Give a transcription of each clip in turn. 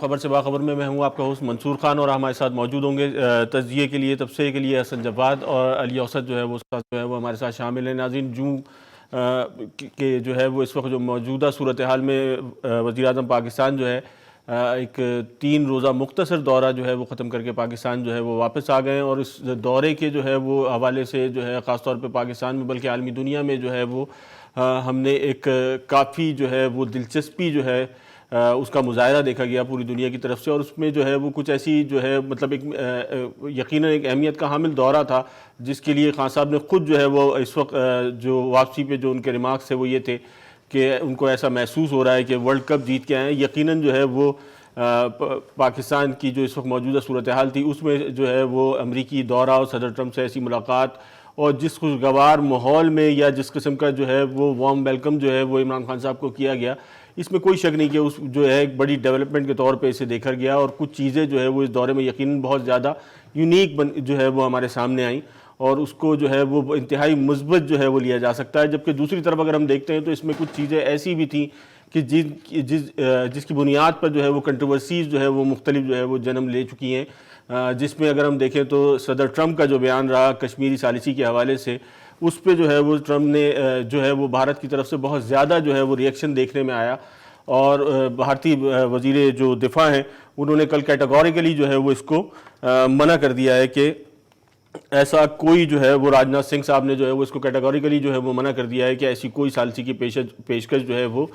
خبر سے باخبر میں ہوں آپ کا ہوسٹ منصور خان، اور ہمارے ساتھ موجود ہوں گے تجزیے کے لیے، تبصرے کے لیے حسن جواد اور علی اوسط جو ہے وہ ہمارے ساتھ شامل ہیں۔ ناظرین، کہ جو ہے وہ اس وقت جو موجودہ صورتحال میں وزیر اعظم پاکستان جو ہے ایک 3 روزہ مختصر دورہ جو ہے وہ ختم کر کے پاکستان جو ہے وہ واپس آ گئے ہیں، اور اس دورے کے جو ہے وہ حوالے سے جو ہے خاص طور پہ پاکستان میں بلکہ عالمی دنیا میں جو ہے وہ ہم نے ایک کافی جو ہے وہ دلچسپی جو ہے اس کا مظاہرہ دیکھا گیا پوری دنیا کی طرف سے، اور اس میں جو ہے وہ کچھ ایسی جو ہے مطلب ایک یقیناً ایک اہمیت کا حامل دورہ تھا، جس کے لیے خان صاحب نے خود جو ہے وہ اس وقت جو واپسی پہ جو ان کے ریمارکس تھے وہ یہ تھے کہ ان کو ایسا محسوس ہو رہا ہے کہ ورلڈ کپ جیت کے آئے ہیں۔ یقیناً جو ہے وہ پاکستان کی جو اس وقت موجودہ صورتحال تھی اس میں جو ہے وہ امریکی دورہ اور صدر ٹرمپ سے ایسی ملاقات اور جس خوشگوار ماحول میں یا جس قسم کا جو ہے وہ وارم ویلکم جو ہے وہ عمران خان صاحب کو کیا گیا، اس میں کوئی شک نہیں کہ اس جو ہے ایک بڑی ڈیولپمنٹ کے طور پہ اسے دیکھا گیا، اور کچھ چیزیں جو ہے وہ اس دورے میں یقیناً بہت زیادہ یونیک جو ہے وہ ہمارے سامنے آئیں، اور اس کو جو ہے وہ انتہائی مثبت جو ہے وہ لیا جا سکتا ہے۔ جبکہ دوسری طرف اگر ہم دیکھتے ہیں تو اس میں کچھ چیزیں ایسی بھی تھیں کہ جس کی بنیاد پر جو ہے وہ کنٹروورسیز جو ہے وہ مختلف جو ہے وہ جنم لے چکی ہیں، جس میں اگر ہم دیکھیں تو صدر ٹرمپ کا جو بیان رہا کشمیری ثالثی کے حوالے سے، اس پہ جو ہے وہ ٹرمپ نے جو ہے وہ بھارت کی طرف سے بہت زیادہ جو ہے وہ ریئیکشن دیکھنے میں آیا، اور بھارتی وزیر جو دفاع ہیں انہوں نے کل کیٹیگوریکلی جو ہے وہ اس کو منع کر دیا ہے کہ ایسا کوئی جو ہے وہ راجناتھ سنگھ صاحب نے جو ہے وہ اس کو کیٹیگوریکلی جو ہے وہ منع کر دیا ہے کہ ایسی کوئی ثالثی کی پیشکش جو ہے وہ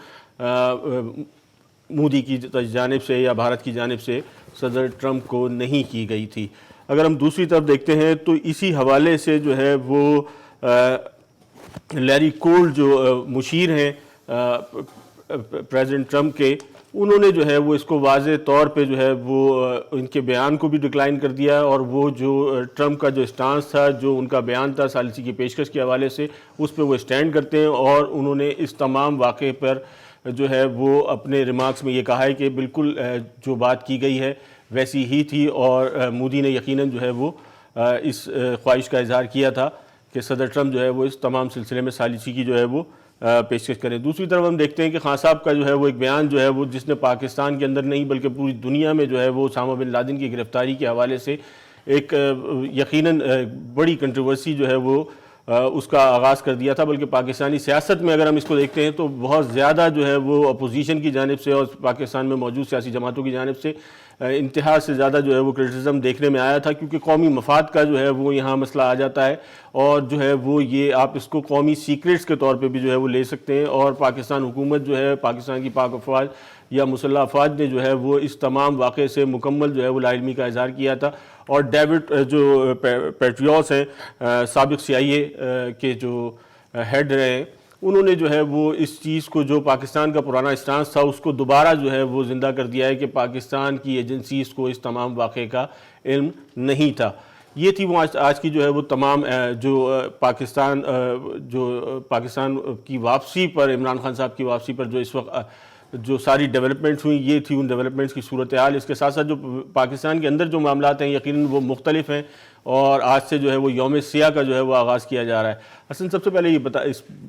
مودی کی جانب سے یا بھارت کی جانب سے صدر ٹرمپ کو نہیں کی گئی تھی۔ اگر ہم دوسری طرف دیکھتے ہیں تو اسی حوالے سے جو ہے وہ لیری کولڈ جو مشیر ہیں پریزیڈنٹ ٹرمپ کے، انہوں نے جو ہے وہ اس کو واضح طور پہ جو ہے وہ ان کے بیان کو بھی ڈکلائن کر دیا، اور وہ جو ٹرمپ کا جو اسٹانس تھا، جو ان کا بیان تھا ثالثی کی پیشکش کے حوالے سے، اس پہ وہ اسٹینڈ کرتے ہیں، اور انہوں نے اس تمام واقعے پر جو ہے وہ اپنے ریمارکس میں یہ کہا ہے کہ بالکل جو بات کی گئی ہے ویسی ہی تھی، اور مودی نے یقیناً جو ہے وہ اس خواہش کا اظہار کیا تھا کہ صدر ٹرمپ جو ہے وہ اس تمام سلسلے میں ثالثی کی جو ہے وہ پیشکش کریں۔ دوسری طرف ہم دیکھتے ہیں کہ خان صاحب کا جو ہے وہ ایک بیان جو ہے وہ جس نے پاکستان کے اندر نہیں بلکہ پوری دنیا میں جو ہے وہ اسامہ بن لادن کی گرفتاری کے حوالے سے ایک یقیناً بڑی کنٹروورسی جو ہے وہ اس کا آغاز کر دیا تھا، بلکہ پاکستانی سیاست میں اگر ہم اس کو دیکھتے ہیں تو بہت زیادہ جو ہے وہ اپوزیشن کی جانب سے اور پاکستان میں موجود سیاسی جماعتوں کی جانب سے انتہا سے زیادہ جو ہے وہ کرٹیسزم دیکھنے میں آیا تھا، کیونکہ قومی مفاد کا جو ہے وہ یہاں مسئلہ آ جاتا ہے، اور جو ہے وہ یہ آپ اس کو قومی سیکریٹس کے طور پہ بھی جو ہے وہ لے سکتے ہیں، اور پاکستان حکومت جو ہے پاکستان کی پاک افواج یا مسلح افواج نے جو ہے وہ اس تمام واقعے سے مکمل جو ہے وہ لا علمی کا اظہار کیا تھا، اور ڈیوڈ جو پیٹریوس ہیں سابق CIA کے جو ہیڈ رہے ہیں، انہوں نے جو ہے وہ اس چیز کو جو پاکستان کا پرانا اسٹانس تھا اس کو دوبارہ جو ہے وہ زندہ کر دیا ہے کہ پاکستان کی ایجنسیز کو اس تمام واقعے کا علم نہیں تھا۔ یہ تھی وہ آج کی جو ہے وہ تمام جو پاکستان کی واپسی پر، عمران خان صاحب کی واپسی پر جو اس وقت جو ساری ڈیولپمنٹس ہوئیں، یہ تھی ان ڈیولپمنٹس کی صورتحال۔ اس کے ساتھ ساتھ جو پاکستان کے اندر جو معاملات ہیں یقیناً وہ مختلف ہیں، اور آج سے جو ہے وہ یوم سیاہ کا جو ہے وہ آغاز کیا جا رہا ہے۔ حسن، سب سے پہلے یہ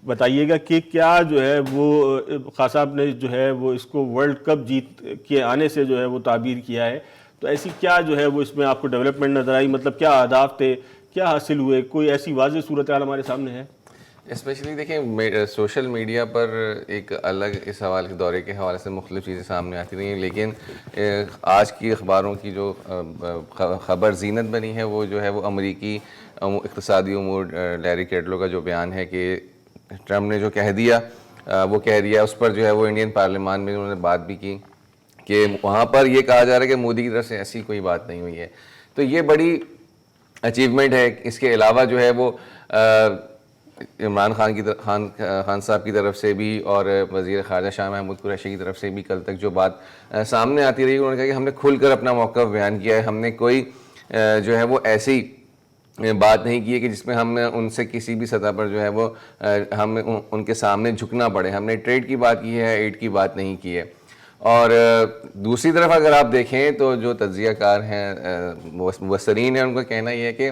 بتائیے گا کہ کیا جو ہے وہ خان صاحب نے جو ہے وہ اس کو ورلڈ کپ جیت کے آنے سے جو ہے وہ تعبیر کیا ہے، تو ایسی کیا جو ہے وہ اس میں آپ کو ڈیولپمنٹ نظر آئی؟ مطلب کیا اہداف تھے، کیا حاصل ہوئے؟ کوئی ایسی واضح صورتحال ہمارے سامنے ہے؟ اسپیشلی دیکھیں سوشل میڈیا پر ایک الگ اس حوالے کے دورے کے حوالے سے مختلف چیزیں سامنے آتی رہی ہیں، لیکن آج کی اخباروں کی جو خبر زینت بنی ہے وہ جو ہے وہ امریکی اقتصادی امور لیری کیڈلو کا جو بیان ہے کہ ٹرمپ نے جو کہہ دیا وہ کہہ دیا، اس پر جو ہے وہ انڈین پارلیمان میں انہوں نے بات بھی کی کہ وہاں پر یہ کہا جا رہا ہے کہ مودی کی طرف سے ایسی کوئی بات نہیں ہوئی ہے، تو یہ بڑی اچیومنٹ ہے۔ اس کے علاوہ جو ہے وہ عمران خان صاحب کی طرف سے بھی اور وزیر خارجہ شاہ محمود قریشی کی طرف سے بھی کل تک جو بات سامنے آتی رہی، انہوں نے کہا کہ ہم نے کھل کر اپنا موقف بیان کیا ہے، ہم نے کوئی جو ہے وہ ایسی بات نہیں کی ہے کہ جس میں ہم نے ان سے کسی بھی سطح پر جو ہے وہ ہم ان کے سامنے جھکنا پڑے۔ ہم نے ٹریڈ کی بات کی ہے، ایڈ کی بات نہیں کی ہے۔ اور دوسری طرف اگر آپ دیکھیں تو جو تجزیہ کار ہیں، مبصرین ہیں، ان کا کہنا یہ ہے کہ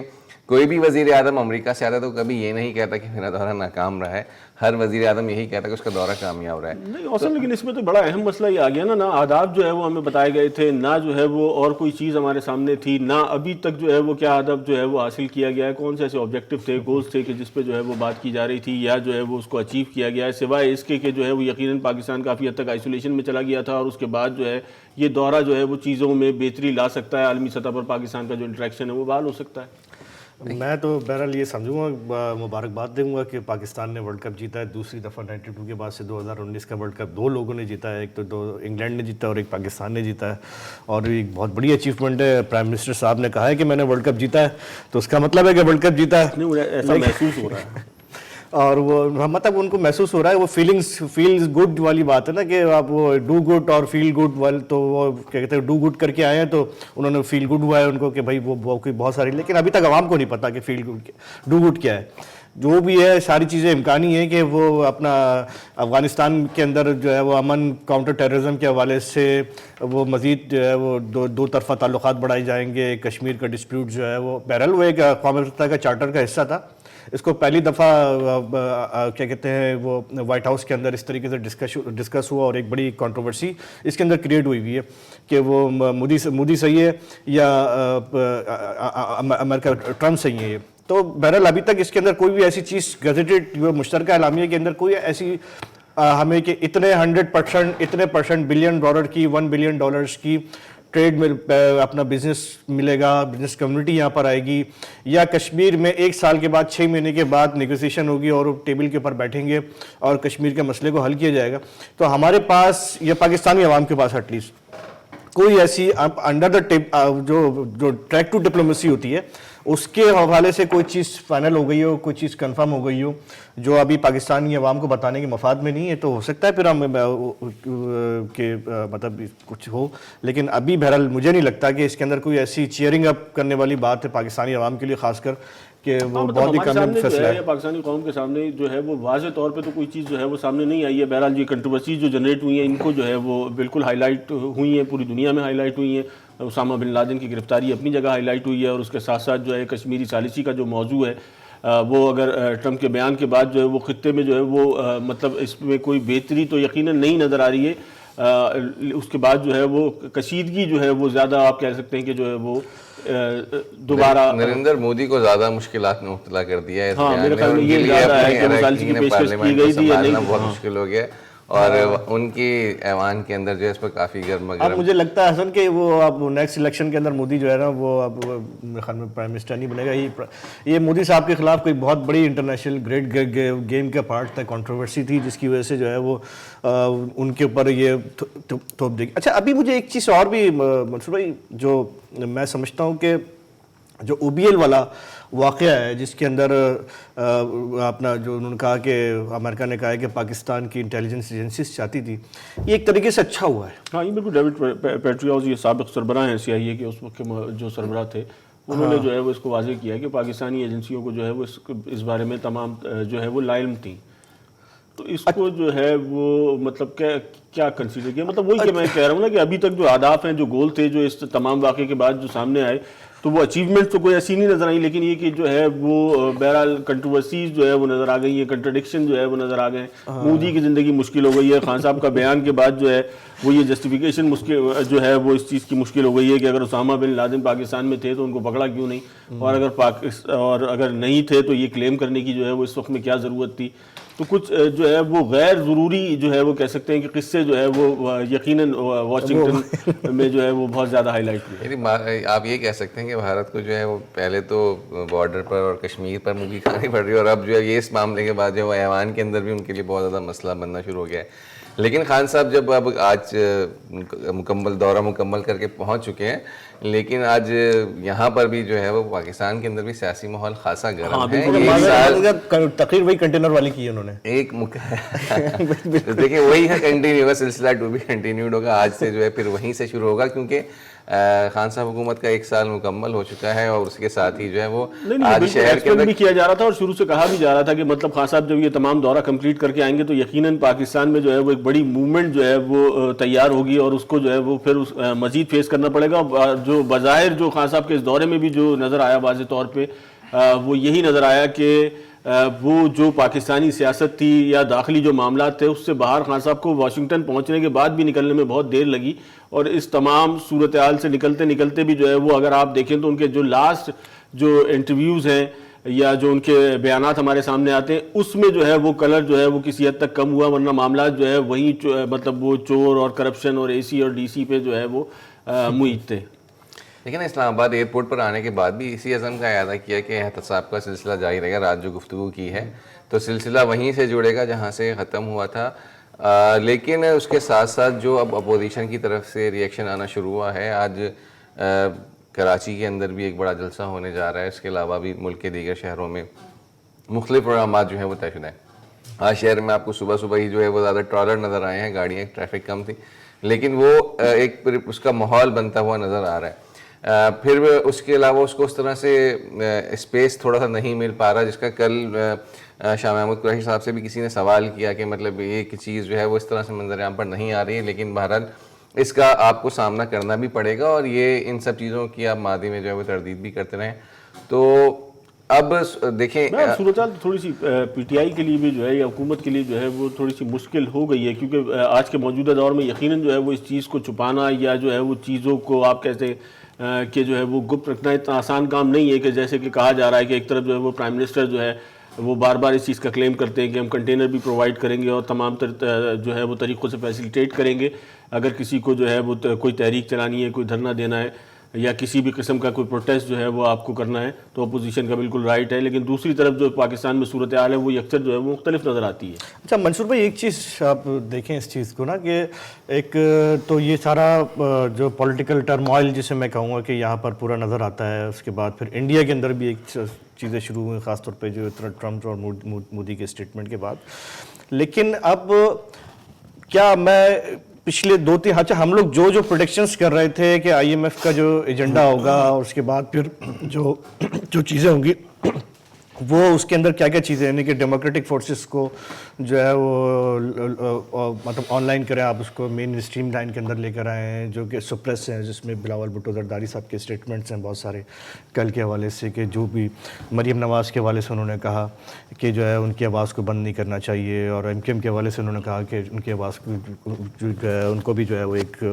کوئی بھی وزیر اعظم امریکہ سے آتا ہے تو کبھی یہ نہیں کہتا کہ میرا دورہ ناکام رہا ہے, ہر وزیر اعظم یہی کہتا ہے کہ اس کا دورہ کامیاب رہا ہے. نہیں اوسن, لیکن اس میں تو بڑا اہم مسئلہ یہ آ گیا نا آداب جو ہے وہ ہمیں بتائے گئے تھے, نہ جو ہے وہ اور کوئی چیز ہمارے سامنے تھی, نہ ابھی تک جو ہے وہ کیا ادب جو ہے وہ حاصل کیا گیا ہے, کون سے ایسے آبجیکٹو تھے, گولز تھے کہ جس پہ جو ہے وہ بات کی جا رہی تھی یا جو ہے وہ اس کو اچیو کیا گیا ہے, سوائے اس کے کہ جو ہے وہ یقیناً پاکستان کافی حد تک آئسولیشن میں چلا گیا تھا, اور اس کے بعد جو ہے یہ دورہ جو ہے وہ چیزوں میں بہتری لا سکتا ہے, عالمی سطح پر پاکستان کا جو انٹریکشن ہے وہ بحال ہو سکتا ہے. میں تو بہرحال یہ سمجھوں گا, مبارکباد دوں گا کہ پاکستان نے ورلڈ کپ جیتا ہے دوسری دفعہ 92 کے بعد سے. 2019 کا ورلڈ کپ دو لوگوں نے جیتا ہے, ایک تو انگلینڈ نے جیتا ہے اور ایک پاکستان نے جیتا ہے, اور ایک بہت بڑی اچیومنٹ ہے. پرائم منسٹر صاحب نے کہا ہے کہ میں نے ورلڈ کپ جیتا ہے, تو اس کا مطلب ہے کہ ورلڈ کپ جیتا ہے. نہیں ایسا محسوس ہو رہا ہے اور وہ مطلب ان کو محسوس ہو رہا ہے, وہ فیلز گڈ والی بات ہے نا, کہ آپ وہ ڈو گڈ اور فیل گڈ والے, تو وہ کیا کہتے ہیں ڈو گڈ کر کے آئے ہیں تو انہوں نے فیل گڈ ہوا ہے ان کو کہ بھائی وہ بہت ساری, لیکن ابھی تک عوام کو نہیں پتا کہ فیل گڈ ڈو گڈ کیا ہے. جو بھی ہے ساری چیزیں امکانی ہیں کہ وہ اپنا افغانستان کے اندر جو ہے وہ امن کاؤنٹر ٹیررزم کے حوالے سے وہ مزید جو ہے وہ دو طرفہ تعلقات بڑھائے جائیں گے. کشمیر کا ڈسپیوٹ جو ہے وہ بہرحال وہ ایک اقوام متحدہ کا چارٹر کا حصہ تھا, اس کو پہلی دفعہ کیا کہتے ہیں وہ وائٹ ہاؤس کے اندر اس طریقے سے ڈسکس ہوا, اور ایک بڑی کنٹروورسی اس کے اندر کریٹ ہوئی ہے کہ وہ مودی صحیح ہے یا امریکہ ٹرمپ صحیح ہے. تو بہرحال ابھی تک اس کے اندر کوئی بھی ایسی چیز گزیٹڈ مشترکہ اعلامیہ کے اندر کوئی ایسی ہمیں کہ اتنے 100% اتنے % بلین ڈالر کی $1 بلین کی ٹریڈ میں اپنا بزنس ملے گا, بزنس کمیونٹی یہاں پر آئے گی, یا کشمیر میں 1 سال کے بعد 6 مہینے کے بعد نیگوسیشن ہوگی اور ٹیبل کے اوپر بیٹھیں گے اور کشمیر کے مسئلے کو حل کیا جائے گا. تو ہمارے پاس یا پاکستانی عوام کے پاس ایٹ لیسٹ کوئی ایسی انڈر دا جو ٹریک ٹو ڈپلومیسی ہوتی ہے اس کے حوالے سے کوئی چیز فائنل ہو گئی ہو, کوئی چیز کنفرم ہو گئی ہو جو ابھی پاکستانی عوام کو بتانے کے مفاد میں نہیں ہے. تو ہو سکتا ہے پھر ہم کہ مطلب کچھ ہو, لیکن ابھی بہرحال مجھے نہیں لگتا کہ اس کے اندر کوئی ایسی چیئرنگ اپ کرنے والی بات ہے پاکستانی عوام کے لیے, خاص کر کہ وہ بہت ہی کم فیصلہ ہے. پاکستانی قوم کے سامنے جو ہے وہ واضح طور پہ تو کوئی چیز جو ہے وہ سامنے نہیں آئی ہے. بہرحال یہ کنٹروورسیز جو جنریٹ ہوئی ہیں ان کو جو ہے وہ بالکل ہائی لائٹ ہوئی ہیں, پوری دنیا میں ہائی لائٹ ہوئی ہیں. اسامہ بن لادن کی گرفتاری اپنی جگہ ہائی لائٹ ہوئی ہے, اور اس کے ساتھ ساتھ جو ہے کشمیری ثالثی کا جو موضوع ہے وہ اگر ٹرمپ کے بیان کے بعد جو ہے وہ خطے میں جو ہے وہ مطلب اس میں کوئی بہتری تو یقیناً نہیں نظر آ رہی ہے. اس کے بعد جو ہے وہ کشیدگی جو ہے وہ زیادہ آپ کہہ سکتے ہیں کہ جو ہے وہ دوبارہ نریندر مودی کو زیادہ مشکلات میں مبتلا کر دیا ہے. ہاں میرے خیال میں یہ زیادہ ہے کہ ثالثی کی پیشکش کی گئی تھی, بہت مشکل ہو گیا ہے, اور ان کی ایوان کے اندر جو ہے اس پر کافی گرم اب مجھے لگتا ہے حسن کہ وہ اب نیکسٹ الیکشن کے اندر مودی جو ہے نا وہ اب میرے خیال میں پرائم منسٹر نہیں بنے گا. یہ مودی صاحب کے خلاف کوئی بہت بڑی انٹرنیشنل گریٹ گیم کا پارٹ تھا, کنٹروورسی تھی, جس کی وجہ سے جو ہے وہ ان کے اوپر یہ تھوپ دے گی. اچھا ابھی مجھے ایک چیز اور بھی منصور بھائی جو میں سمجھتا ہوں کہ جو OBL والا واقعہ ہے جس کے اندر اپنا جو انہوں نے کہا کہ امریکہ نے کہا ہے کہ پاکستان کی انٹیلیجنس ایجنسیز چاہتی تھی, یہ ایک طریقے سے اچھا ہوا ہے. ہاں یہ بالکل ڈیوڈ پیٹریوز یہ سابق سربراہ ہیں CIA کے, اس وقت کے جو سربراہ تھے, انہوں نے جو ہے وہ اس کو واضح کیا کہ پاکستانی ایجنسیوں کو جو ہے وہ اس بارے میں تمام جو ہے وہ لا علم تھیں. تو اس کو جو ہے وہ مطلب کیا کنسیڈر کیا, مطلب وہی کہ میں کہہ رہا ہوں نا کہ ابھی تک جو اہداف ہیں, جو گول تھے, جو اس تمام واقعے کے بعد جو سامنے آئے, تو وہ اچیومنٹ تو کوئی ایسی نہیں نظر آئی, لیکن یہ کہ جو ہے وہ بہرحال کنٹروورسیز جو ہے وہ نظر آ گئی ہیں, کنٹرڈکشن جو ہے وہ نظر آ گئے. مودی کی زندگی مشکل ہو گئی ہے, خان صاحب کا بیان کے بعد جو ہے وہ یہ جسٹیفیکیشن مشکل جو ہے وہ اس چیز کی مشکل ہو گئی ہے کہ اگر اسامہ بن لادن پاکستان میں تھے تو ان کو پکڑا کیوں نہیں, اور اگر نہیں تھے تو یہ کلیم کرنے کی جو ہے وہ اس وقت میں کیا ضرورت تھی. تو کچھ جو ہے وہ غیر ضروری جو ہے وہ کہہ سکتے ہیں کہ قصے جو ہے وہ یقیناً واشنگٹن میں جو ہے وہ بہت زیادہ ہائی لائٹ ہوئے. آپ یہ کہہ سکتے ہیں کہ بھارت کو جو ہے وہ پہلے تو بارڈر پر اور کشمیر پر موگی کھانی پڑ رہی ہے, اور اب جو ہے یہ اس معاملے کے بعد جو ہے وہ ایوان کے اندر بھی ان کے لیے بہت زیادہ مسئلہ بننا شروع ہو گیا ہے. لیکن خان صاحب جب اب آج دورہ مکمل کر کے پہنچ چکے ہیں, لیکن آج یہاں پر بھی جو ہے وہ پاکستان کے اندر بھی سیاسی ماحول خاصا گرم ہے. تقریر وہی کنٹینر والی کی ہے انہوں نے, ایک دیکھیں وہی ہے کنٹینیو ہوگا, سلسلہ ٹو بھی کنٹینیوڈ ہوگا. آج سے جو ہے پھر وہیں سے شروع ہوگا, کیونکہ خان صاحب حکومت کا 1 سال مکمل ہو چکا ہے, اور اس کے ساتھ ہی جو ہے وہ آج شہر کے اندر بھی کیا جا رہا تھا, اور شروع سے کہا بھی جا رہا تھا کہ مطلب خان صاحب جب یہ تمام دورہ کمپلیٹ کر کے آئیں گے تو یقیناً پاکستان میں جو ہے وہ ایک بڑی موومنٹ جو ہے وہ تیار ہوگی, اور اس کو جو ہے وہ پھر مزید فیس کرنا پڑے گا. جو بظاہر جو خان صاحب کے اس دورے میں بھی جو نظر آیا واضح طور پہ وہ یہی نظر آیا کہ وہ جو پاکستانی سیاست تھی یا داخلی جو معاملات تھے اس سے باہر خان صاحب کو واشنگٹن پہنچنے کے بعد بھی نکلنے میں بہت دیر لگی، اور اس تمام صورتحال سے نکلتے نکلتے بھی جو ہے وہ اگر آپ دیکھیں تو ان کے جو لاسٹ جو انٹرویوز ہیں یا جو ان کے بیانات ہمارے سامنے آتے ہیں اس میں جو ہے وہ کلر جو ہے وہ کسی حد تک کم ہوا، ورنہ معاملات جو ہے وہیں مطلب وہ چور اور کرپشن اور اے سی اور ڈی سی پہ جو ہے وہ محیط تھے. لیکن اسلام آباد ایئرپورٹ پر آنے کے بعد بھی اسی عزم کا اعادہ کیا کہ احتساب کا سلسلہ جاری رہے گا. رات جو گفتگو کی ہے تو سلسلہ وہیں سے جڑے گا جہاں سے ختم ہوا تھا. لیکن اس کے ساتھ ساتھ جو اب اپوزیشن کی طرف سے ریئیکشن آنا شروع ہوا ہے، آج کراچی کے اندر بھی ایک بڑا جلسہ ہونے جا رہا ہے، اس کے علاوہ بھی ملک کے دیگر شہروں میں مختلف پروگرامات جو ہیں وہ طے شدہ ہیں. آج شہر میں آپ کو صبح صبح ہی جو ہے وہ زیادہ ٹرالر نظر آئے ہیں، گاڑیاں ٹریفک کم تھی، لیکن وہ ایک اس کا ماحول بنتا ہوا نظر آ رہا ہے. پھر اس کے علاوہ اس کو اس طرح سے اسپیس تھوڑا سا نہیں مل پا رہا، جس کا کل شاہ محمود قریشی صاحب سے بھی کسی نے سوال کیا کہ مطلب ایک چیز جو ہے وہ اس طرح سے منظر عام پر نہیں آ رہی ہے، لیکن بہرحال اس کا آپ کو سامنا کرنا بھی پڑے گا، اور یہ ان سب چیزوں کی آپ ماضی میں جو ہے وہ تردید بھی کرتے رہیں. تو اب دیکھیں صورتحال تھوڑی سی پی ٹی آئی کے لیے بھی جو ہے یا حکومت کے لیے جو ہے وہ تھوڑی سی مشکل ہو گئی ہے، کیونکہ آج کے موجودہ دور میں یقیناً جو ہے وہ اس چیز کو چھپانا یا جو ہے وہ چیزوں کو آپ کیسے کہ جو ہے وہ گپت رکھنا اتنا آسان کام نہیں ہے. کہ جیسے کہ کہا جا رہا ہے کہ ایک طرف جو ہے وہ پرائم منسٹر جو ہے وہ بار بار اس چیز کا کلیم کرتے ہیں کہ ہم کنٹینر بھی پرووائڈ کریں گے اور تمام جو ہے وہ طریقوں سے فیسیلیٹیٹ کریں گے اگر کسی کو جو ہے وہ کوئی تحریک چلانی ہے، کوئی دھرنا دینا ہے یا کسی بھی قسم کا کوئی پروٹیسٹ جو ہے وہ آپ کو کرنا ہے تو اپوزیشن کا بالکل رائٹ ہے. لیکن دوسری طرف جو پاکستان میں صورتحال ہے وہ یکسر جو ہے وہ مختلف نظر آتی ہے. اچھا منصور بھائی، ایک چیز آپ دیکھیں اس چیز کو نا کہ ایک تو یہ سارا جو پولیٹیکل ٹرموائل جسے میں کہوں گا کہ یہاں پر پورا نظر آتا ہے، اس کے بعد پھر انڈیا کے اندر بھی ایک چیزیں شروع ہوئیں، خاص طور پہ جو ٹرمپ اور مودی کے اسٹیٹمنٹ کے بعد. لیکن اب کیا میں پچھلے 2-3 اچھا ہم لوگ جو پروڈکشنز کر رہے تھے کہ آئی ایم ایف کا جو ایجنڈا ہوگا اور اس کے بعد پھر جو چیزیں ہوں گی وہ اس کے اندر کیا کیا چیزیں یعنی کہ ڈیموکریٹک فورسز کو جو ہے وہ مطلب آن لائن کریں، آپ اس کو مین اسٹریم لائن کے اندر لے کر آئے ہیں جو کہ سپریس ہیں، جس میں بلاول بھٹو زرداری صاحب کے اسٹیٹمنٹس ہیں بہت سارے کل کے حوالے سے، کہ جو بھی مریم نواز کے حوالے سے انہوں نے کہا کہ جو ہے ان کی آواز کو بند نہیں کرنا چاہیے، اور ایم کیو ایم کے حوالے سے انہوں نے کہا کہ ان کی آواز کو ان کو بھی جو ہے وہ ایک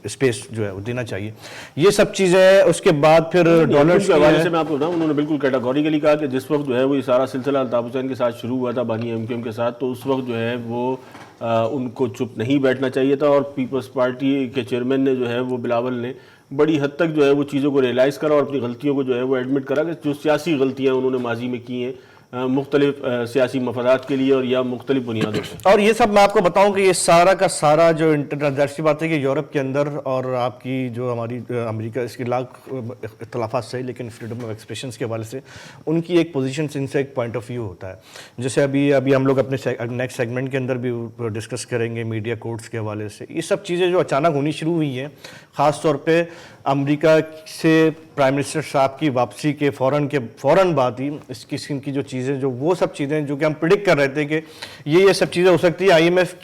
اسپیس جو ہے وہ دینا چاہیے. یہ سب چیزیں اس کے بعد پھر ڈالرز کے حوالے سے میں آپ کو بتاؤں انہوں نے بالکل کیٹاگوریکلی کہا کہ جس وقت جو ہے وہ یہ سارا سلسلہ الطاف حسین کے ساتھ شروع ہوا تھا، بانی ایم کیو ایم کے ساتھ، تو اس وقت جو ہے وہ ان کو چپ نہیں بیٹھنا چاہیے تھا، اور پیپلز پارٹی کے چیئرمین نے جو ہے وہ بلاول نے بڑی حد تک جو ہے وہ چیزوں کو ریئلائز کرا اور اپنی غلطیوں کو جو ہے وہ ایڈمٹ کرا کہ جو سیاسی غلطیاں انہوں نے ماضی میں کی ہیں مختلف سیاسی مفادات کے لیے اور یا مختلف بنیادوں پہ. اور یہ سب میں آپ کو بتاؤں کہ یہ سارا کا سارا جو ظاہر سی بات ہے کہ یورپ کے اندر اور آپ کی جو ہماری امریکہ، اس کے لاکھ اختلافات صحیح، لیکن فریڈم آف ایکسپریشنس کے حوالے سے ان کی ایک پوزیشن سے ان سے ایک پوائنٹ آف ویو ہوتا ہے. جیسے ابھی ہم لوگ اپنے نیکسٹ سیگمنٹ کے اندر بھی ڈسکس کریں گے میڈیا کورٹس کے حوالے سے. یہ سب چیزیں جو اچانک ہونی شروع ہوئی ہیں، خاص طور پہ امریکہ سے پرائم منسٹر صاحب کی واپسی کے فوراً بعد ہی اس قسم کی جو چیزیں جو وہ سب چیزیں جو کہ ہم پریڈکٹ کر رہے تھے کہ یہ سب چیزیں ہو سکتی ہیں آئی ایم ایف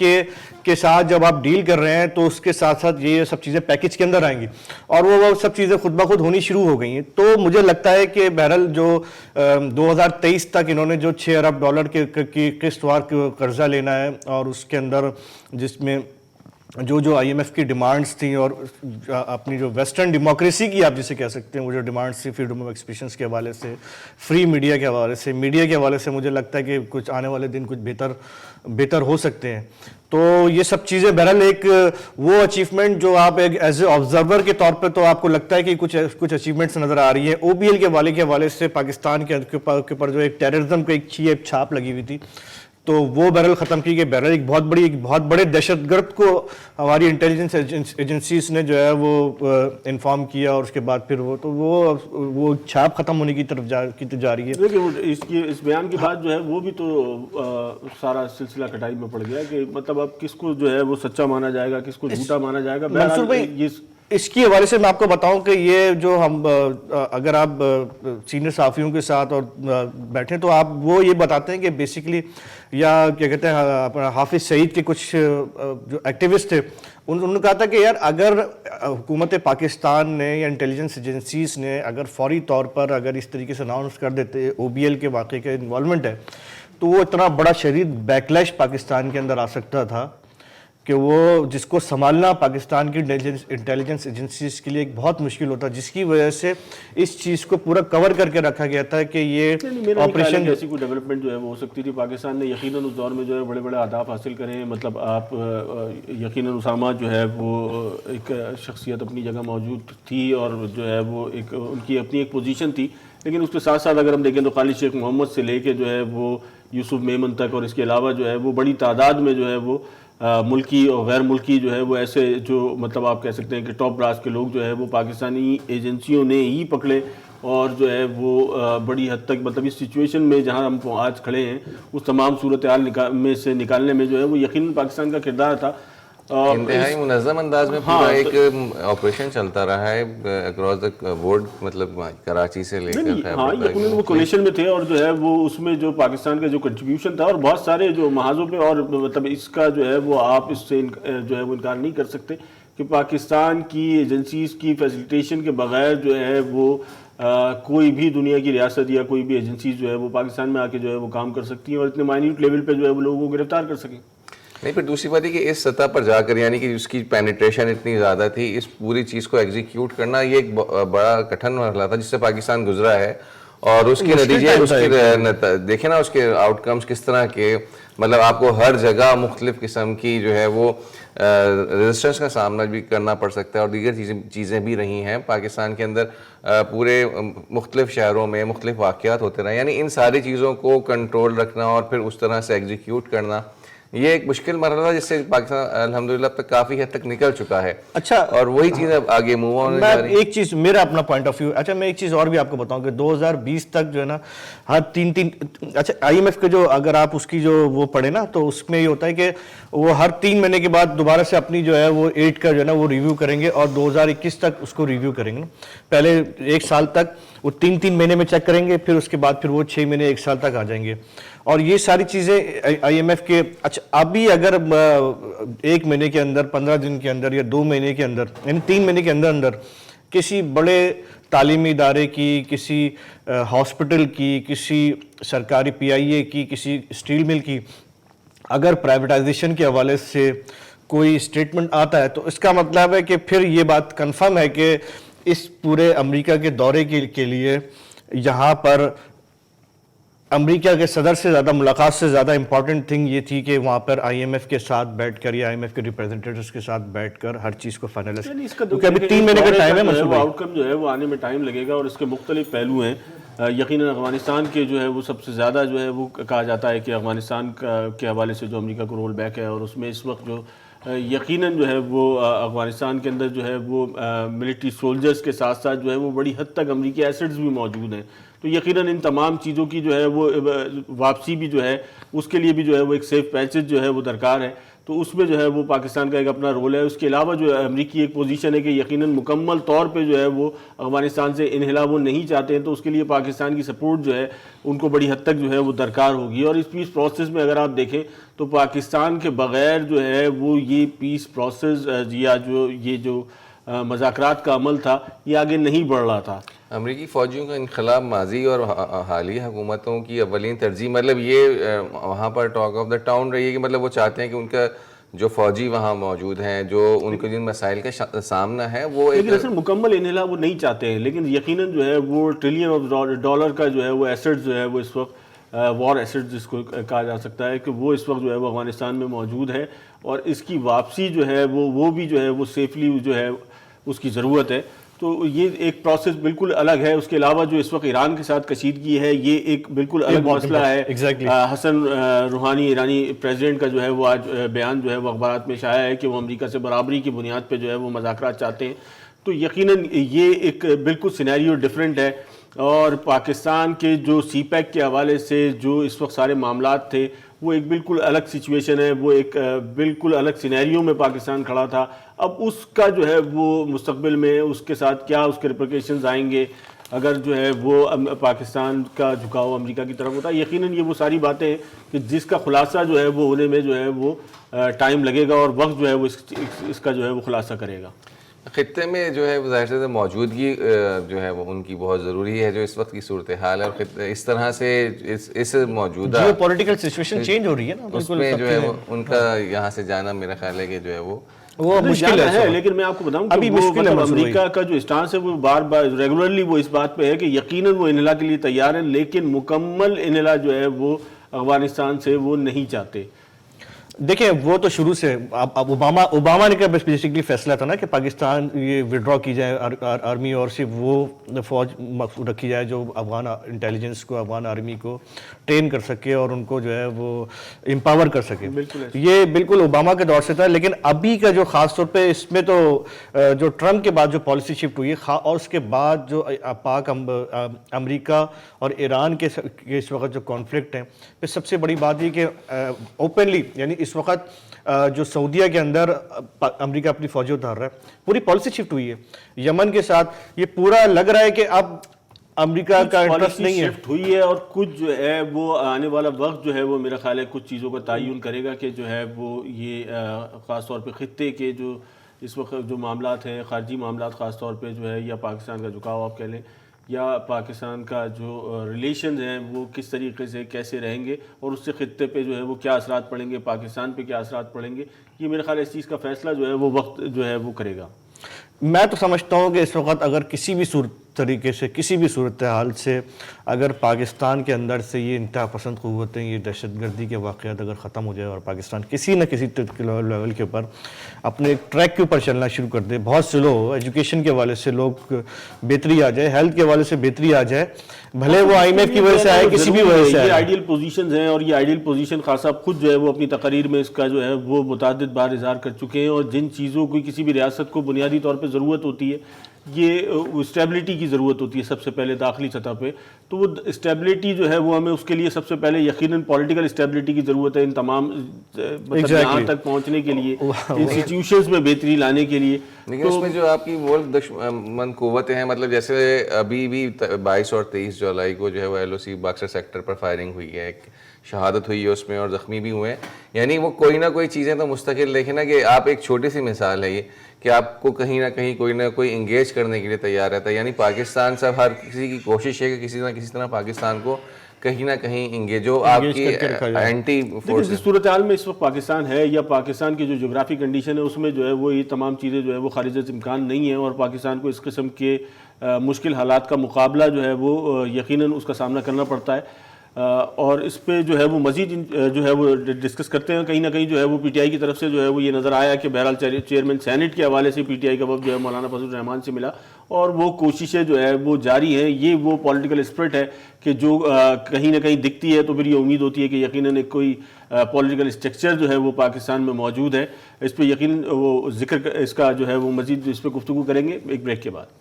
کے ساتھ جب آپ ڈیل کر رہے ہیں تو اس کے ساتھ ساتھ یہ سب چیزیں پیکج کے اندر آئیں گی، اور وہ سب چیزیں خود بخود ہونی شروع ہو گئی ہیں. تو مجھے لگتا ہے کہ بہرحال جو 2023 تک انہوں نے جو $6 ارب کی قسط وار قرضہ لینا ہے، اور اس کے اندر جس میں جو آئی ایم ایف کی ڈیمانڈس تھیں اور اپنی جو ویسٹرن ڈیموکریسی کی آپ جسے کہہ سکتے ہیں وہ جو ڈیمانڈس تھی فریڈم آف ایکسپریشنس کے حوالے سے، فری میڈیا کے حوالے سے مجھے لگتا ہے کہ کچھ آنے والے دن کچھ بہتر ہو سکتے ہیں. تو یہ سب چیزیں بہرحال ایک وہ اچیومنٹ جو آپ ایک ایز اے آبزرور کے طور پہ تو آپ کو لگتا ہے کہ کچھ اچیومنٹس نظر آ رہی ہیں. او بی ایل کے حوالے سے پاکستان کے اوپر جو ایک ٹیررزم کو ایک چھاپ لگی ہوئی تھی تو وہ بہرحال ختم کی گئی. بہرحال ایک بہت بڑے دہشت گرد کو ہماری انٹیلیجنس ایجنسیز نے جو ہے وہ انفارم کیا، اور اس کے بعد پھر وہ چھاپ ختم ہونے کی طرف جا رہی ہے. لیکن اس بیان کے بعد جو ہے وہ بھی تو سارا سلسلہ کٹائی میں پڑ گیا کہ مطلب اب کس کو جو ہے وہ سچا مانا جائے گا، کس کو جھوٹا مانا جائے گا. منصور بھائی اس کی حوالے سے میں آپ کو بتاؤں کہ یہ جو ہم اگر آپ سینئر صحافیوں کے ساتھ اور بیٹھیں تو آپ وہ یہ بتاتے ہیں کہ بیسیکلی یا کیا کہتے ہیں اپنا حافظ سعید کے کچھ جو ایکٹیوسٹ تھے انہوں نے کہا تھا کہ یار اگر حکومت پاکستان نے یا انٹیلیجنس ایجنسیز نے اگر فوری طور پر اگر اس طریقے سے اناؤنس کر دیتے او بی ایل کے واقعے کا انوالومنٹ ہے تو وہ اتنا بڑا شدید بیکلیش پاکستان کے اندر آ سکتا تھا کہ وہ جس کو سنبھالنا پاکستان کی انٹیلیجنس ایجنسیز کے لیے ایک بہت مشکل ہوتا، جس کی وجہ سے اس چیز کو پورا کور کر کے رکھا گیا تھا کہ یہ آپریشن ایسی کوئی ڈیولپمنٹ جو ہے وہ ہو سکتی تھی. پاکستان نے یقیناً اس دور میں جو ہے بڑے بڑے اہداف حاصل کرے ہیں. مطلب آپ یقیناً اسامہ جو ہے وہ ایک شخصیت اپنی جگہ موجود تھی اور جو ہے وہ ایک ان کی اپنی ایک پوزیشن تھی، لیکن اس کے ساتھ ساتھ اگر ہم دیکھیں تو خالد شیخ محمد سے لے کے جو ہے وہ یوسف میمن تک اور اس کے علاوہ جو ہے وہ بڑی تعداد میں جو ہے وہ ملکی اور غیر ملکی جو ہے وہ ایسے جو مطلب آپ کہہ سکتے ہیں کہ ٹاپ براس کے لوگ جو ہے وہ پاکستانی ایجنسیوں نے ہی پکڑے اور جو ہے وہ بڑی حد تک مطلب اس سچویشن میں جہاں ہم آج کھڑے ہیں اس تمام صورتحال میں سے نکالنے میں جو ہے وہ یقیناً پاکستان کا کردار تھا. انتہائی منظم انداز میں پورا ایک آپریشن چلتا رہا ہے اکراس دا بورڈ، مطلب کراچی سے لے کر ہاں یقیناً وہ کولیشن میں تھے اور جو ہے وہ اس میں جو پاکستان کا جو کنٹریبیوشن تھا اور بہت سارے جو محاذوں پہ اور مطلب اس کا جو ہے وہ آپ اس سے جو ہے وہ انکار نہیں کر سکتے کہ پاکستان کی ایجنسیز کی فیسیلیٹیشن کے بغیر جو ہے وہ کوئی بھی دنیا کی ریاست یا کوئی بھی ایجنسیز جو ہے وہ پاکستان میں آ کے جو ہے وہ کام کر سکتی ہیں اور اتنے مائنیوٹ لیول پہ جو ہے وہ لوگوں کو گرفتار کر سکیں. نہیں، پھر دوسری بات ہے کہ اس سطح پر جا کر یعنی کہ اس کی پینیٹریشن اتنی زیادہ تھی، اس پوری چیز کو ایگزیکیوٹ کرنا یہ ایک بڑا کٹھن مرحلہ تھا جس سے پاکستان گزرا ہے اور اس کے نتیجے دیکھیں نا اس کے آؤٹ کمز کس طرح کے، مطلب آپ کو ہر جگہ مختلف قسم کی جو ہے وہ ریزسٹنس کا سامنا بھی کرنا پڑ سکتا ہے اور دیگر چیزیں بھی رہی ہیں پاکستان کے اندر. پورے مختلف شہروں میں مختلف واقعات ہوتے رہے، یعنی ان ساری چیزوں کو کنٹرول رکھنا اور پھر اس طرح سے ایگزیکیوٹ کرنا یہ ایک مشکل مرحلہ جس سے پاکستان الحمدللہ اب تک کافی حد تک نکل چکا ہے. اچھا، اور وہی چیز اب آگے موو آن جا رہی ہے. ایک چیز میرا اپنا پوائنٹ آف ویو، اچھا میں ایک چیز اور بھی آپ کو بتاؤں کہ 2020 تک جو ہے نا ہر تین اچھا آئی ایم ایف کے جو اگر آپ اس کی جو وہ پڑھیں نا تو اس میں یہ ہوتا ہے کہ وہ ہر 3 مہینے کے بعد دوبارہ سے اپنی جو ہے وہ ایڈ کا جو ہے نا وہ ریویو کریں گے اور 2021 تک اس کو ریویو کریں گے نا. پہلے 1 سال تک وہ 3 مہینے میں چیک کریں گے، پھر اس کے بعد پھر وہ 6 مہینے 1 سال تک آ جائیں گے اور یہ ساری چیزیں آئی ایم ایف کے. اچھا ابھی اگر 1 مہینے کے اندر 15 دن کے اندر یا 2 مہینے کے اندر یعنی 3 مہینے کے اندر کسی بڑے تعلیمی ادارے کی، کسی ہاسپٹل کی، کسی سرکاری پی آئی اے کی، کسی اسٹیل مل کی اگر پرائیویٹائزیشن کے حوالے سے کوئی اسٹیٹمنٹ آتا ہے تو اس کا مطلب ہے کہ پھر یہ بات کنفرم ہے کہ اس پورے امریکہ کے دورے کے لیے یہاں پر امریکہ کے صدر سے زیادہ ملاقات سے زیادہ امپورٹنٹ تھنگ یہ تھی کہ وہاں پر آئی ایم ایف کے ساتھ بیٹھ کر یا آئی ایم ایف کے ریپرزینٹیٹوز کے ساتھ بیٹھ کر ہر چیز کو فائنلائز، کیونکہ ابھی 3 مہینے کا ٹائم ہے. آؤٹ کم جو ہے وہ آنے میں ٹائم لگے گا اور اس کے مختلف پہلو ہیں. یقیناً افغانستان کے جو ہے وہ سب سے زیادہ جو ہے وہ کہا جاتا ہے کہ افغانستان کے حوالے سے جو امریکہ کو رول بیک ہے اور اس میں اس وقت جو یقیناً جو ہے وہ افغانستان کے اندر جو ہے وہ ملٹری سولجرز کے ساتھ ساتھ جو ہے وہ بڑی حد تک امریکی ایسٹس بھی موجود ہیں. تو یقیناً ان تمام چیزوں کی جو ہے وہ واپسی بھی جو ہے اس کے لیے بھی جو ہے وہ ایک سیف پیسج جو ہے وہ درکار ہے. تو اس میں جو ہے وہ پاکستان کا ایک اپنا رول ہے. اس کے علاوہ جو ہے امریکی ایک پوزیشن ہے کہ یقیناً مکمل طور پہ جو ہے وہ افغانستان سے انہلا وہ نہیں چاہتے ہیں، تو اس کے لیے پاکستان کی سپورٹ جو ہے ان کو بڑی حد تک جو ہے وہ درکار ہوگی. اور اس پیس پروسیس میں اگر آپ دیکھیں تو پاکستان کے بغیر جو ہے وہ یہ پیس پروسیس یا جو مذاکرات کا عمل تھا یہ آگے نہیں بڑھ رہا تھا. امریکی فوجیوں کا انخلا ماضی اور حالیہ حکومتوں کی اولین ترجیح، مطلب یہ وہاں پر ٹاک آف دا ٹاؤن رہی ہے کہ مطلب وہ چاہتے ہیں کہ ان کا جو فوجی وہاں موجود ہیں جو ان کو جن مسائل کا سامنا ہے وہ لیکن اصل مکمل انہلا وہ نہیں چاہتے ہیں، لیکن یقیناً جو ہے وہ $ٹریلین آف کا جو ہے وہ ایسٹس جو ہے وہ اس وقت وار ایسٹ جس کو کہا جا سکتا ہے کہ وہ اس وقت جو ہے وہ افغانستان میں موجود ہے اور اس کی واپسی جو ہے وہ بھی جو ہے وہ سیفلی جو ہے اس کی ضرورت ہے. تو یہ ایک پروسیس بالکل الگ ہے. اس کے علاوہ جو اس وقت ایران کے ساتھ کشیدگی ہے یہ ایک بالکل الگ مسئلہ ہے. حسن روحانی ایرانی پریزیڈنٹ کا جو ہے وہ آج بیان جو ہے وہ اخبارات میں شائع ہے کہ وہ امریکہ سے برابری کی بنیاد پہ جو ہے وہ مذاکرات چاہتے ہیں. تو یقیناً یہ ایک بالکل سینیریو ڈیفرنٹ ہے اور پاکستان کے جو سی پیک کے حوالے سے جو اس وقت سارے معاملات تھے وہ ایک بالکل الگ سچویشن ہے. وہ ایک بالکل الگ سینیریو میں پاکستان کھڑا تھا. اب اس کا جو ہے وہ مستقبل میں اس کے ساتھ کیا اس کے ریپریکیشنز آئیں گے اگر جو ہے وہ پاکستان کا جھکاؤ امریکہ کی طرف ہوتا ہے. یقیناً یہ وہ ساری باتیں ہیں کہ جس کا خلاصہ جو ہے وہ ہونے میں جو ہے وہ ٹائم لگے گا اور وقت جو ہے وہ اس کا جو ہے وہ خلاصہ کرے گا. خطے میں جو ہے ظاہر سے موجودگی جو ہے وہ ان کی بہت ضروری ہے جو اس وقت کی صورتحال ہے, اور اس طرح سے اس موجودہ جیو پولیٹیکل سچویشن چینج ہو رہی ہے نا, اس میں جو ہے وہ ان کا یہاں سے جانا میرا خیال ہے کہ جو ہے وہ مشکل ہے. لیکن میں آپ کو بتاؤں کہ وہ مطلب امریکہ کا جو اسٹانس ہے وہ بار بار ریگولرلی وہ اس بات پہ ہے کہ یقیناً وہ انحلا کے لیے تیار ہیں, لیکن مکمل انحلا جو ہے وہ افغانستان سے وہ نہیں چاہتے. دیکھیں وہ تو شروع سے اوباما نے بیسیکلی فیصلہ تھا نا کہ پاکستان یہ وڈرا کی جائے آرمی, اور صرف وہ فوج رکھی جائے جو افغان انٹیلیجنس کو, افغان آرمی کو ٹرین کر سکے اور ان کو جو ہے وہ امپاور کر سکے. یہ بالکل اوباما کے دور سے تھا. لیکن ابھی کا جو خاص طور پہ اس میں تو جو ٹرمپ کے بعد جو پالیسی شفٹ ہوئی ہے اور اس کے بعد جو پاک امریکہ اور ایران کے اس وقت جو کانفلکٹ ہیں, پھر سب سے بڑی بات یہ کہ اوپنلی یعنی اس وقت جو سعودیہ کے اندر امریکہ اپنی فوجیں اتار رہا ہے, پوری پالیسی شفٹ ہوئی ہے. یمن کے ساتھ یہ پورا لگ رہا ہے کہ اب امریکہ کا انٹرسٹ نہیں ہے, شفٹ ہوئی ہے, اور کچھ جو ہے وہ آنے والا وقت جو ہے وہ میرا خیال ہے کچھ چیزوں کا تعین کرے گا کہ جو ہے وہ یہ خاص طور پہ خطے کے جو اس وقت جو معاملات ہیں, خارجی معاملات خاص طور پہ جو ہے, یا پاکستان کا جھکاؤ آپ کہہ لیں, یا پاکستان کا جو ریلیشنز ہیں وہ کس طریقے سے کیسے رہیں گے, اور اس سے خطے پہ جو ہے وہ کیا اثرات پڑیں گے, پاکستان پہ کیا اثرات پڑیں گے, یہ میرے خیال ہے اس چیز کا فیصلہ جو ہے وہ وقت جو ہے وہ کرے گا. میں تو سمجھتا ہوں کہ اس وقت اگر کسی بھی طریقے سے کسی بھی صورتحال سے اگر پاکستان کے اندر سے یہ انتہا پسند قوتیں, یہ دہشت گردی کے واقعات اگر ختم ہو جائے اور پاکستان کسی نہ کسی لیول کے اوپر اپنے ٹریک کے اوپر چلنا شروع کر دے, بہت سلو ہو, ایجوکیشن کے حوالے سے لوگ بہتری آ جائے, ہیلتھ کے حوالے سے بہتری آ جائے, بھلے وہ آئی ایم ایف کی وجہ سے آئے, کسی بھی وجہ سے آئے. یہ آئیڈیل پوزیشنز ہیں, اور یہ آئیڈیل پوزیشن خاص صاحب خود جو ہے وہ اپنی تقاریر میں اس کا جو ہے وہ متعدد بار اظہار کر چکے ہیں, اور جن چیزوں کو کسی بھی ریاست کو بنیادی طور پہ ضرورت ہوتی ہے, یہ اسٹیبلٹی کی ضرورت ہوتی ہے سب سے پہلے داخلی سطح پہ. تو وہ اسٹیبلٹی جو ہے وہ ہمیں اس کے لیے سب سے پہلے یقیناً پولیٹیکل اسٹیبلٹی کی ضرورت ہے, ان تمام مطلب یہاں تک پہنچنے کے لیے, انسٹیٹیوشنز میں بہتری لانے کے لیے. لیکن اس میں جو آپ کی ملک دشمن قوتیں ہیں, مطلب جیسے ابھی بھی 22 اور 23 جولائی کو جو ہے وہ LOC باکسر سیکٹر پر فائرنگ ہوئی ہے, ایک شہادت ہوئی ہے اس میں, اور زخمی بھی ہوئے ہیں. یعنی وہ کوئی نہ کوئی چیزیں تو مستقل دیکھیں نا, کہ آپ ایک چھوٹی سی مثال ہے یہ کہ آپ کو کہیں نہ کہیں کوئی نہ کوئی انگیج کرنے کے لیے تیار رہتا ہے. یعنی پاکستان سے ہر کسی کی کوشش ہے کہ کسی نہ کسی طرح پاکستان کو کہیں نہ کہیں انگیج ہو, آپ کی اینٹی فورس. جس صورتحال میں اس وقت پاکستان ہے, یا پاکستان کی جو جغرافی کنڈیشن ہے, اس میں جو ہے وہ یہ تمام چیزیں جو ہے وہ خارج از امکان نہیں ہیں, اور پاکستان کو اس قسم کے مشکل حالات کا مقابلہ جو ہے وہ یقیناً اس کا سامنا کرنا پڑتا ہے. اور اس پہ جو ہے وہ مزید جو ہے وہ ڈسکس کرتے ہیں. کہیں نہ کہیں جو ہے وہ PTI کی طرف سے جو ہے وہ یہ نظر آیا کہ بہرحال چیئرمین سینٹ کے حوالے سے PTI کا وفد جو ہے مولانا فضل الرحمان سے ملا, اور وہ کوششیں جو ہے وہ جاری ہیں. یہ وہ پولیٹیکل اسپرٹ ہے کہ جو کہیں نہ کہیں دکھتی ہے, تو پھر یہ امید ہوتی ہے کہ یقیناً ایک کوئی پولیٹیکل اسٹرکچر جو ہے وہ پاکستان میں موجود ہے. اس پہ یقیناً وہ ذکر اس کا جو ہے وہ مزید اس پہ گفتگو کریں گے ایک بریک کے بعد.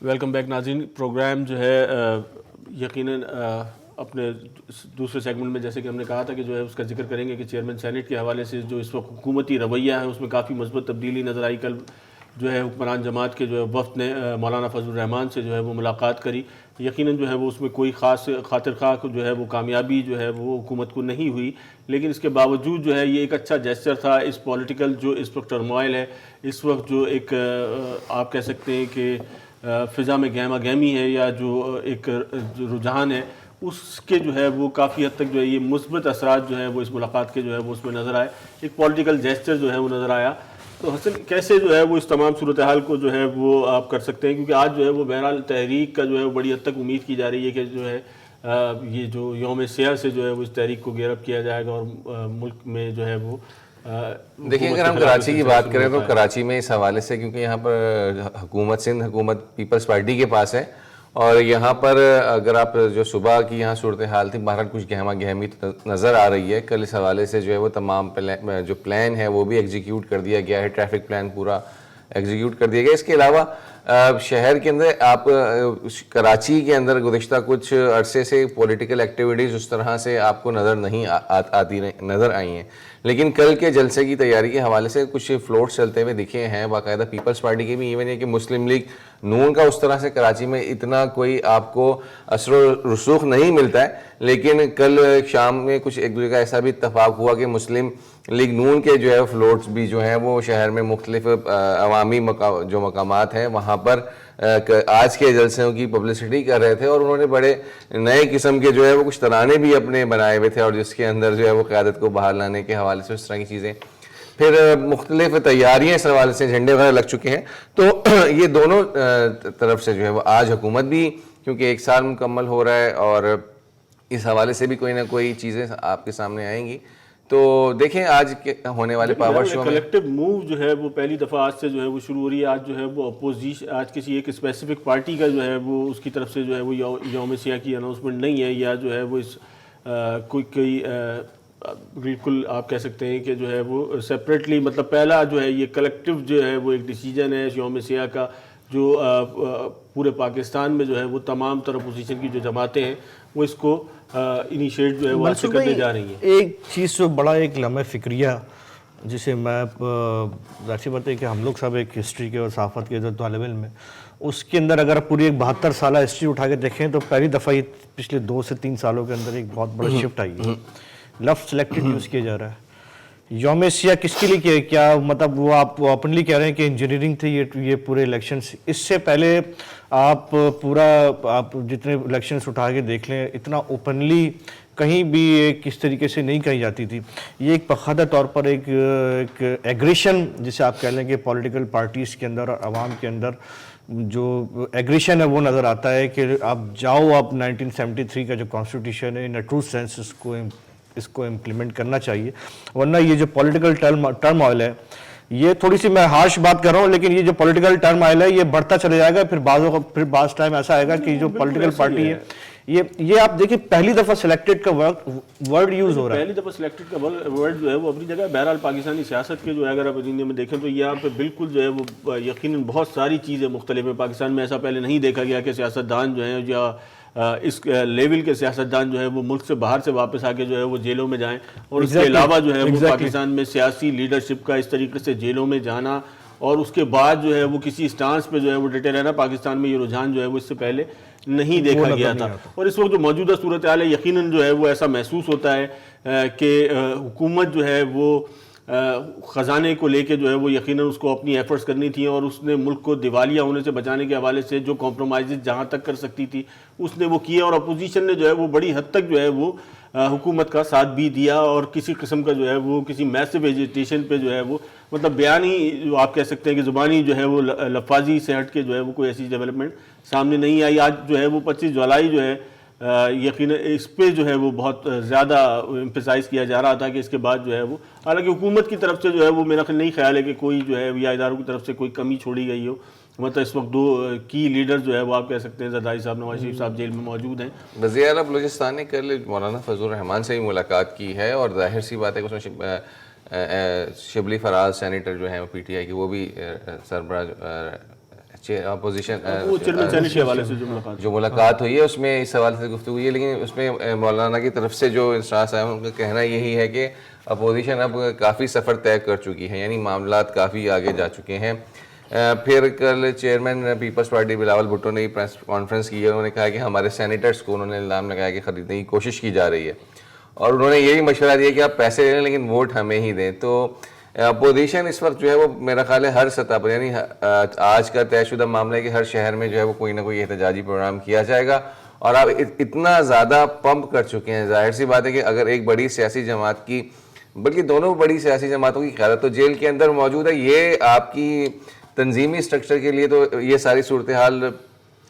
ویلکم بیک ناظرین. پروگرام جو ہے یقیناً اپنے دوسرے سیگمنٹ میں جیسے کہ ہم نے کہا تھا کہ جو ہے اس کا ذکر کریں گے کہ چیئرمین سینٹ کے حوالے سے جو اس وقت حکومتی رویہ ہے اس میں کافی مثبت تبدیلی نظر آئی. کل جو ہے حکمران جماعت کے جو ہے وفد نے مولانا فضل الرحمان سے جو ہے وہ ملاقات کری. یقیناً جو ہے وہ اس میں کوئی خاص خاطر خواہ جو ہے وہ کامیابی جو ہے وہ حکومت کو نہیں ہوئی, لیکن اس کے باوجود جو ہے یہ ایک اچھا جیسچر تھا. اس پولیٹیکل جو اس وقت ٹرموائل ہے, اس وقت جو ایک آپ کہہ سکتے ہیں کہ فضا میں گہما گہمی ہے, یا جو ایک رجحان ہے, اس کے جو ہے وہ کافی حد تک جو ہے یہ مثبت اثرات جو ہے وہ اس ملاقات کے جو ہے وہ اس میں نظر آئے. ایک پولیٹیکل جیسچر جو ہے وہ نظر آیا. تو حسن کیسے جو ہے وہ اس تمام صورتحال کو جو ہے وہ آپ کر سکتے ہیں, کیونکہ آج جو ہے وہ بہرحال تحریک کا جو ہے وہ بڑی حد تک امید کی جا رہی ہے کہ جو ہے یہ جو یوم سیاہ سے جو ہے وہ اس تحریک کو گیرب کیا جائے گا, اور ملک میں جو ہے وہ دیکھیں اگر ہم کراچی کی بات کریں تو کراچی میں اس حوالے سے کیونکہ یہاں پر حکومت سندھ حکومت پیپلز پارٹی کے پاس ہے اور یہاں پر اگر آپ جو صبح کی یہاں صورتحال تھی بہرحال کچھ گہما گہمی نظر آ رہی ہے. کل اس حوالے سے جو ہے وہ تمام جو پلان ہے وہ بھی ایگزیکیوٹ کر دیا گیا ہے, ٹریفک پلان پورا ایگزیکیوٹ کر دیا گیا. اس کے علاوہ شہر کے اندر آپ کراچی کے اندر گزشتہ کچھ عرصے سے پولیٹیکل ایکٹیویٹیز اس طرح سے آپ کو نظر نہیں آتی نظر آئی ہیں, لیکن کل کے جلسے کی تیاری کے حوالے سے کچھ فلوٹس چلتے ہوئے دکھے ہیں باقاعدہ پیپلز پارٹی کے بھی, ایون یہ کہ مسلم لیگ نون کا اس طرح سے کراچی میں اتنا کوئی آپ کو اثر و رسوخ نہیں ملتا ہے, لیکن کل شام میں کچھ ایک دوسرے کا ایسا بھی اتفاق ہوا کہ مسلم لیگ نون کے جو ہے فلوٹس بھی جو ہیں وہ شہر میں مختلف عوامی جو مقامات ہیں وہاں پر آج کے جلسوں کی پبلسٹی کر رہے تھے اور انہوں نے بڑے نئے قسم کے جو ہے وہ کچھ ترانے بھی اپنے بنائے ہوئے تھے اور جس کے اندر جو ہے وہ قیادت کو بحال لانے کے حوالے سے اس طرح کی چیزیں, پھر مختلف تیاریاں اس حوالے سے جھنڈے وغیرہ لگ چکے ہیں. تو یہ دونوں طرف سے جو ہے وہ آج حکومت بھی کیونکہ ایک سال مکمل ہو رہا ہے اور اس حوالے سے بھی کوئی نہ کوئی چیزیں آپ کے سامنے آئیں گی. تو دیکھیں آج ہونے والے پاور شو میں کلیکٹیو موو جو ہے وہ پہلی دفعہ آج سے جو ہے وہ شروع ہو رہی ہے. آج جو ہے وہ اپوزیشن آج کسی ایک اسپیسیفک پارٹی کا جو ہے وہ اس کی طرف سے جو ہے وہ یوم سیاہ کی اناؤنسمنٹ نہیں ہے, یا جو ہے وہ اس کوئی بالکل آپ کہہ سکتے ہیں کہ جو ہے وہ سیپریٹلی مطلب پہلا جو ہے یہ کلیکٹیو جو ہے وہ ایک ڈیسیجن ہے یوم سیاہ کا جو پورے پاکستان میں جو ہے وہ تمام تر اپوزیشن کی جو جماعتیں ہیں وہ اس کو انیشیٹ جو ہے وہ آج سے کرنے جا رہی ہیں. ایک چیز جو بڑا ایک لمحہ فکریہ جسے میں ظاہر سی بات ہے کہ ہم لوگ سب ایک ہسٹری کے اور صحافت کے طالب علم میں اس کے اندر اگر پوری ایک 72 سالہ ہسٹری اٹھا کے دیکھیں تو پہلی دفعہ یہ پچھلے 2 سے 3 سالوں کے اندر ایک بہت بڑا شفٹ آئی ہے. لفظ سلیکٹڈ یوز کیا جا رہا ہے. یوم سیاہ کس کے لیے کیا مطلب وہ آپ اوپنلی کہہ رہے ہیں کہ انجینئرنگ تھی یہ پورے الیکشنز. اس سے پہلے آپ جتنے الیکشنز اٹھا کے دیکھ لیں اتنا اوپنلی کہیں بھی کس طریقے سے نہیں کہی جاتی تھی. یہ ایک باقاعدہ طور پر ایک ایگریشن جسے آپ کہہ لیں کہ پولیٹیکل پارٹیز کے اندر اور عوام کے اندر جو ایگریشن ہے وہ نظر آتا ہے کہ آپ جاؤ آپ 1973 کا جو کانسٹیٹیوشن ہے ان اے ٹرو سینس اس کو امپلیمنٹ کرنا چاہیے, ورنہ یہ جو پولیٹیکل ٹرم آئل ہے یہ تھوڑی سی میں ہارش بات کر رہا ہوں لیکن یہ جو پولیٹیکل ٹرم آئل ہے یہ بڑھتا چلے جائے گا. پھر بعض ٹائم ایسا آئے گا کہ جو پولیٹیکل پارٹی ہے یہ آپ دیکھیں پہلی دفعہ سلیکٹڈ کا ورڈ یوز ہو رہا ہے. پہلی دفعہ سلیکٹڈ کا ورڈ جو ہے وہ اپنی جگہ. بہرحال پاکستانی سیاست کے جو ہے اگر آپ دنیا میں دیکھیں تو یہاں پہ بالکل جو ہے وہ یقیناً بہت ساری چیزیں مختلف ہیں. پاکستان میں ایسا پہلے نہیں دیکھا گیا کہ سیاستدان جو ہیں یا اس لیول کے سیاستدان جو ہے وہ ملک سے باہر سے واپس آ کے جو ہے وہ جیلوں میں جائیں, اور اس کے علاوہ جو ہے وہ پاکستان میں سیاسی لیڈرشپ کا اس طریقے سے جیلوں میں جانا اور اس کے بعد جو ہے وہ کسی سٹانس پہ جو ہے وہ ڈٹے رہنا. پاکستان میں یہ رجحان جو ہے وہ اس سے پہلے نہیں دیکھا گیا تھا, اور اس وقت جو موجودہ صورتحال ہے یقیناً جو ہے وہ ایسا محسوس ہوتا ہے کہ حکومت جو ہے وہ خزانے کو لے کے جو ہے وہ یقیناً اس کو اپنی ایفرٹس کرنی تھی اور اس نے ملک کو دیوالیہ ہونے سے بچانے کے حوالے سے جو کمپرومائزز جہاں تک کر سکتی تھی اس نے وہ کیا, اور اپوزیشن نے جو ہے وہ بڑی حد تک جو ہے وہ حکومت کا ساتھ بھی دیا اور کسی قسم کا جو ہے وہ کسی میسو ایجیٹیشن پہ جو ہے وہ مطلب بیانی جو آپ کہہ سکتے ہیں کہ زبانی جو ہے وہ لفاظی سے ہٹ کے جو ہے وہ کوئی ایسی ڈیولپمنٹ سامنے نہیں آئی. آج جو ہے وہ 25 جولائی جو ہے یقیناً اس پہ جو ہے وہ بہت زیادہ امفسائز کیا جا رہا تھا کہ اس کے بعد جو ہے وہ حالانکہ حکومت کی طرف سے جو ہے وہ میرا نہیں خیال ہے کہ کوئی جو ہے یا اداروں کی طرف سے کوئی کمی چھوڑی گئی ہو. مطلب اس وقت 2 کی لیڈر جو ہے وہ آپ کہہ سکتے ہیں زرداری صاحب, نواز شریف صاحب جیل میں موجود ہیں. وزیر اعلیٰ بلوچستان نے کل مولانا فضل الرحمان سے بھی ملاقات کی ہے اور ظاہر سی بات ہے کہ اس میں شبلی فراز سینیٹر جو ہیں پی ٹی آئی کی وہ بھی سربراہ اپوزیشن جو ملاقات ہوئی ہے اس میں اس حوالے سے گفتگو ہوئی ہے, لیکن اس میں مولانا کی طرف سے جو انصراف ہے ان کا کہنا یہی ہے کہ اپوزیشن اب کافی سفر طے کر چکی ہے, یعنی معاملات کافی آگے جا چکے ہیں. پھر کل chairman Peoples Party Bilawal Bhutto نے پریس کانفرنس کی ہے. انہوں نے کہا کہ ہمارے سینیٹرز کو انہوں نے الزام لگایا کہ خریدنے کی کوشش کی جا رہی ہے اور انہوں نے یہی مشورہ دیا کہ آپ پیسے لے لیں لیکن ووٹ ہمیں ہی دیں. تو اپوزیشن اس وقت جو ہے وہ میرا خیال ہے ہر سطح پر, یعنی آج کا طے شدہ معاملہ ہے کہ ہر شہر میں جو ہے وہ کوئی نہ کوئی احتجاجی پروگرام کیا جائے گا, اور آپ اتنا زیادہ پمپ کر چکے ہیں. ظاہر سی بات ہے کہ اگر ایک بڑی سیاسی جماعت کی بلکہ دونوں بڑی سیاسی جماعتوں کی قیادت تو جیل کے اندر موجود ہے, یہ آپ کی تنظیمی اسٹرکچر کے لیے تو یہ ساری صورتحال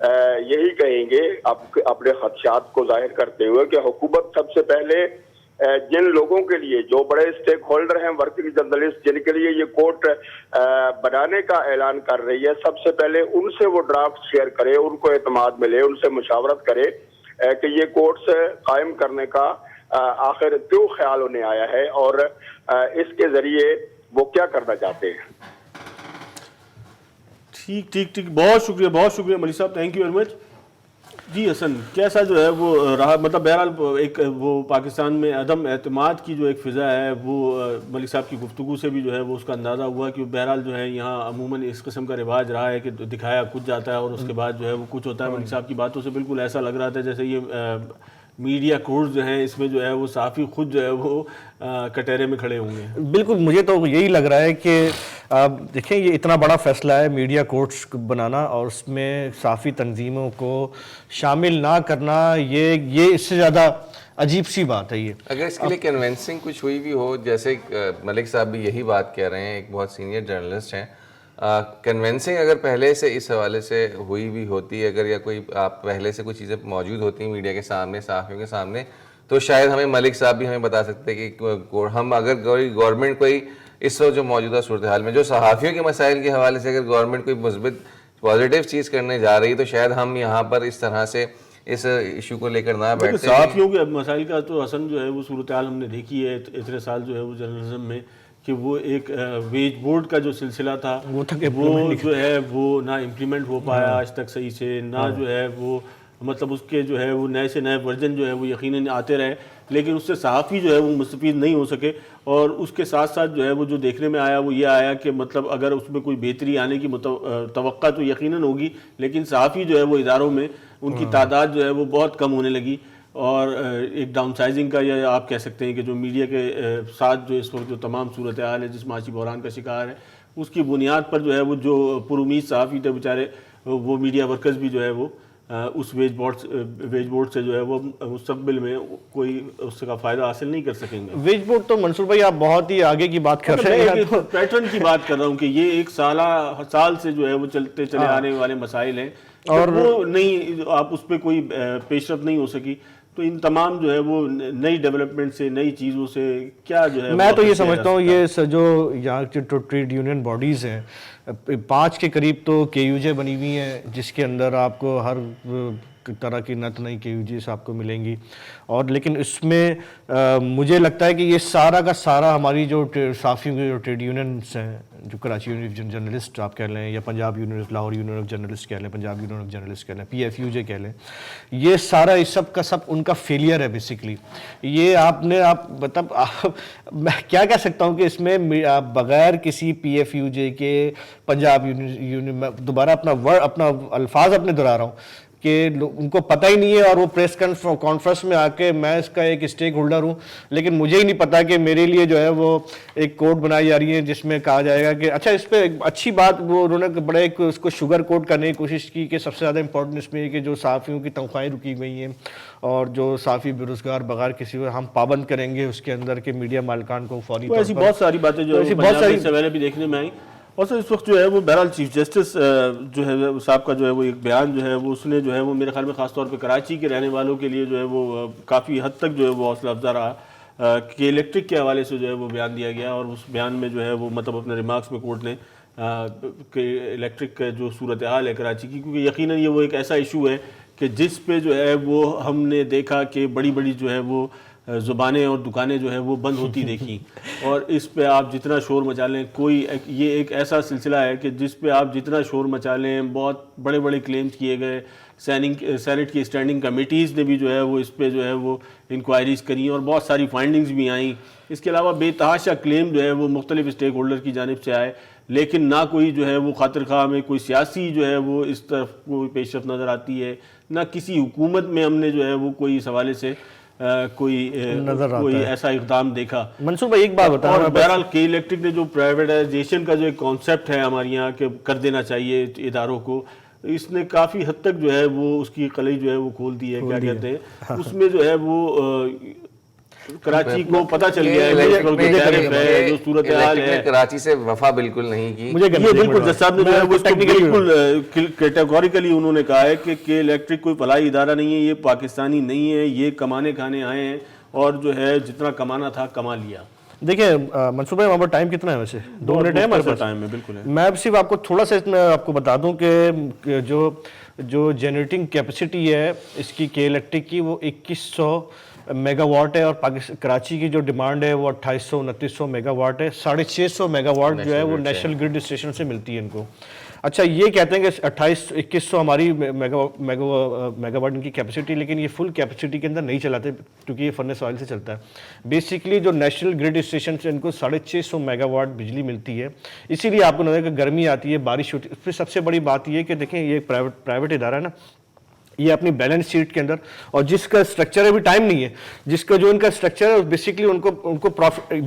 یہی کہیں گے اپنے خدشات کو ظاہر کرتے ہوئے کہ حکومت سب سے پہلے جن لوگوں کے لیے جو بڑے اسٹیک ہولڈر ہیں ورکنگ جرنلسٹ جن کے لیے یہ کورٹ بنانے کا اعلان کر رہی ہے، سب سے پہلے ان سے وہ ڈرافٹ شیئر کرے، ان کو اعتماد ملے، ان سے مشاورت کرے کہ یہ کورٹس قائم کرنے کا آخر کیوں خیال انہیں آیا ہے اور اس کے ذریعے وہ کیا کرنا چاہتے ہیں۔ ٹھیک، بہت شکریہ ملک صاحب، تھینک یو ویری مچ۔ جی حسن، کیسا جو ہے وہ رہا، مطلب بہرحال ایک وہ پاکستان میں عدم اعتماد کی جو ایک فضا ہے وہ ملک صاحب کی گفتگو سے بھی جو ہے وہ اس کا اندازہ ہوا کہ بہرحال جو ہے یہاں عموماً اس قسم کا رواج رہا ہے کہ دکھایا کچھ جاتا ہے اور اس کے بعد جو ہے وہ کچھ ہوتا ہے۔ ملک صاحب کی باتوں سے بالکل ایسا لگ رہا تھا جیسے یہ میڈیا کورٹس جو ہیں اس میں جو ہے وہ صحافی خود جو ہے وہ کٹہرے میں کھڑے ہوں گے۔ بالکل، مجھے تو یہی لگ رہا ہے کہ دیکھیں یہ اتنا بڑا فیصلہ ہے میڈیا کورٹس بنانا اور اس میں صحافی تنظیموں کو شامل نہ کرنا، یہ اس سے زیادہ عجیب سی بات ہے۔ یہ اگر اس کے لیے کنونسنگ کچھ ہوئی بھی ہو، جیسے ملک صاحب بھی یہی بات کہہ رہے ہیں، ایک بہت سینئر جرنلسٹ ہیں، کنونسنگ اگر پہلے سے اس حوالے سے ہوئی بھی ہوتی، اگر یا کوئی آپ پہلے سے کوئی چیزیں موجود ہوتی ہیں میڈیا کے سامنے، صحافیوں کے سامنے، تو شاید ہمیں ملک صاحب بھی ہمیں بتا سکتے کہ ہم اگر گورنمنٹ کوئی اس وقت جو موجودہ صورتحال میں جو صحافیوں کے مسائل کے حوالے سے اگر گورنمنٹ کوئی مثبت پازیٹیو چیز کرنے جا رہی ہے تو شاید ہم یہاں پر اس طرح سے اس ایشو کو لے کر نہ بیٹھتے۔ صحافیوں کے مسائل کا تو حسن جو ہے وہ صورتحال ہم نے دیکھی ہے اتنے سال جو ہے وہ جرنلزم میں، کہ وہ ایک ویج بورڈ کا جو سلسلہ تھا وہ جو ہے وہ نہ امپلیمنٹ ہو پایا آج تک صحیح سے، نہ جو ہے وہ مطلب اس کے جو ہے وہ نئے سے نئے ورژن جو ہے وہ یقیناً آتے رہے، لیکن اس سے صحافی جو ہے وہ مستفید نہیں ہو سکے۔ اور اس کے ساتھ ساتھ جو ہے وہ جو دیکھنے میں آیا وہ یہ آیا کہ مطلب اگر اس میں کوئی بہتری آنے کی توقع تو یقیناً ہوگی، لیکن صحافی جو ہے وہ اداروں میں ان کی تعداد جو ہے وہ بہت کم ہونے لگی، اور ایک ڈاؤن سائزنگ کا، یا آپ کہہ سکتے ہیں کہ جو میڈیا کے ساتھ جو اس وقت جو تمام صورتحال ہے جس معاشی بحران کا شکار ہے، اس کی بنیاد پر جو ہے وہ جو پر امید صحافی تھے بیچارے، وہ میڈیا ورکرز بھی جو ہے وہ اس ویج بورڈ سے جو ہے وہ مستقبل میں کوئی اس کا فائدہ حاصل نہیں کر سکیں گے۔ ویج بورڈ تو منصور بھائی آپ بہت ہی آگے کی بات کر رہے ہیں، پیٹرن کی بات کر رہا ہوں کہ یہ ایک سال سے جو ہے وہ چلتے چلے آنے والے مسائل ہیں اور وہ نہیں، آپ اس پہ کوئی پیش رفت نہیں ہو سکی، تو ان تمام جو ہے وہ نئی ڈیولپمنٹ سے، نئی چیزوں سے کیا جو ہے میں تو یہ سمجھتا ہوں یہ جو یہاں کے ٹریڈ یونین باڈیز ہیں 5 کے قریب تو کے یو جے بنی ہوئی ہیں، جس کے اندر آپ کو ہر طرح کی نت نئی کے یو جیز آپ کو ملیں گی، اور لیکن اس میں مجھے لگتا ہے کہ یہ سارا کا سارا ہماری جو صحافیوں کے جو ٹریڈ یونینس ہیں، جو کراچی یونین آف جرنلسٹ آپ کہہ لیں، یا Punjab union of Lahore union of journalist کہہ لیں، پنجاب یونین آف جرنلسٹ کہہ لیں، پی ایف یو جے کہہ لیں، یہ سارا اس سب کا سب ان کا فیلئر ہے بیسیکلی۔ یہ آپ مطلب میں کیا کہہ سکتا ہوں کہ اس میں بغیر کسی پی ایف یو جے کے پنجاب یونین میں دوبارہ اپنا الفاظ اپنے دہرا رہا ہوں کہ ان کو پتہ ہی نہیں ہے، اور وہ پریس کانفرنس میں آ کے میں اس کا ایک اسٹیک ہولڈر ہوں، لیکن مجھے ہی نہیں پتا کہ میرے لیے جو ہے وہ ایک کوڈ بنائی جا رہی ہے جس میں کہا جائے گا کہ اچھا اس پہ اچھی بات وہ انہوں نے بڑے اس کو شوگر کوٹ کرنے کی کوشش کی کہ سب سے زیادہ امپورٹنٹ اس میں یہ کہ جو صحافیوں کی تنخواہیں رکی گئی ہیں اور جو صحافی بے روزگار بغیر کسی ہم پابند کریں گے اس کے اندر کے میڈیا مالکان کو فوری ایسی بہت ساری باتیں جو سے میں نے بھی دیکھنے میں آئی۔ اور سر اس وقت جو ہے وہ بہرحال چیف جسٹس جو ہے صاحب کا جو ہے وہ ایک بیان جو ہے وہ اس نے جو ہے وہ میرے خیال میں خاص طور پہ کراچی کے رہنے والوں کے لیے جو ہے وہ کافی حد تک جو ہے وہ حوصلہ افزا رہا کہ الیکٹرک کے حوالے سے جو ہے وہ بیان دیا گیا، اور اس بیان میں جو ہے وہ مطلب اپنے ریمارکس میں کورٹ نے کہ الیکٹرک کا جو صورتحال ہے کراچی کی، کیونکہ یقیناً یہ وہ ایک ایسا ایشو ہے کہ جس پہ جو ہے وہ ہم نے دیکھا کہ بڑی بڑی جو ہے وہ زبانیں اور دکانیں جو ہے وہ بند ہوتی دیکھیں، اور اس پہ آپ جتنا شور مچا لیں یہ ایک ایسا سلسلہ ہے کہ جس پہ آپ جتنا شور مچا لیں، بہت بڑے بڑے کلیمز کیے گئے، سینٹ کی اسٹینڈنگ کمیٹیز نے بھی جو ہے وہ اس پہ جو ہے وہ انکوائریز کریں اور بہت ساری فائنڈنگز بھی آئیں۔ اس کے علاوہ بے تحاشا کلیم جو ہے وہ مختلف اسٹیک ہولڈر کی جانب سے آئے، لیکن نہ کوئی جو ہے وہ خاطر خواہ میں کوئی سیاسی جو ہے وہ اس طرف کوئی پیش رفت نظر آتی ہے، نہ کسی حکومت میں ہم نے جو ہے وہ کوئی اس حوالے سے کوئی ایسا اقدام دیکھا۔ منصور بھائی ایک بات بتاؤں، اور بہرحال کے الیکٹرک نے جو پرائیویٹائزیشن کا جو ایک کانسیپٹ ہے ہمارے یہاں کہ کر دینا چاہیے اداروں کو، اس نے کافی حد تک جو ہے وہ اس کی قلعی جو ہے وہ کھول دی ہے، کیا کہتے ہیں اس میں جو ہے وہ کراچی کو پتہ چل گیا ہے جو صورتحال ہے. کراچی سے وفا بالکل نہیں کی. مجھے یہ بالکل جج صاحب نے جو ہے وہ بالکل کیٹیگوریکلی انہوں نے کہا ہے کہ کے الیکٹرک کوئی فلاحی ادارہ نہیں ہے, یہ پاکستانی نہیں ہے, یہ کمانے کھانے آئے ہیں اور جو ہے جتنا کمانا تھا کما لیا. دیکھیں منصور بھائی ہمارا ٹائم کتنا ہے ویسے؟ 2 منٹ ہے ہمارے پاس ٹائم ہے. بالکل ہے. میں صرف آپ کو تھوڑا سا میں آپ کو بتا دوں کہ جو جنریٹنگ کیپیسٹی ہے اس کی کے الیکٹرک کی وہ 2100 میگا واٹ ہے, اور کراچی کی جو ڈیمانڈ ہے وہ 2800-2900 میگا واٹ ہے. 650 میگا واٹ جو ہے وہ نیشنل گرڈ اسٹیشن سے ملتی ہے ان کو. اچھا یہ کہتے ہیں کہ 2100 ہماری میگا واٹ ان کی کیپیسٹی, لیکن یہ فل کیپیسٹی کے اندر نہیں چلاتے کیونکہ یہ فرنس آئل سے چلتا ہے. بیسکلی جو نیشنل گرڈ اسٹیشن سے ان کو 650 میگا واٹ بجلی ملتی ہے. اسی لیے آپ کو نظر کہ گرمی آتی ہے, بارش ہوتی ہے. اس پہ سب سے بڑی بات یہ کہ دیکھیں یہ پرائیویٹ ادارہ ہے نا, یہ اپنی بیلنس شیٹ کے اندر, اور جس کا سٹرکچر ابھی ٹائم نہیں ہے, جس کا جو ان کا سٹرکچر ہے بیسکلی ان کو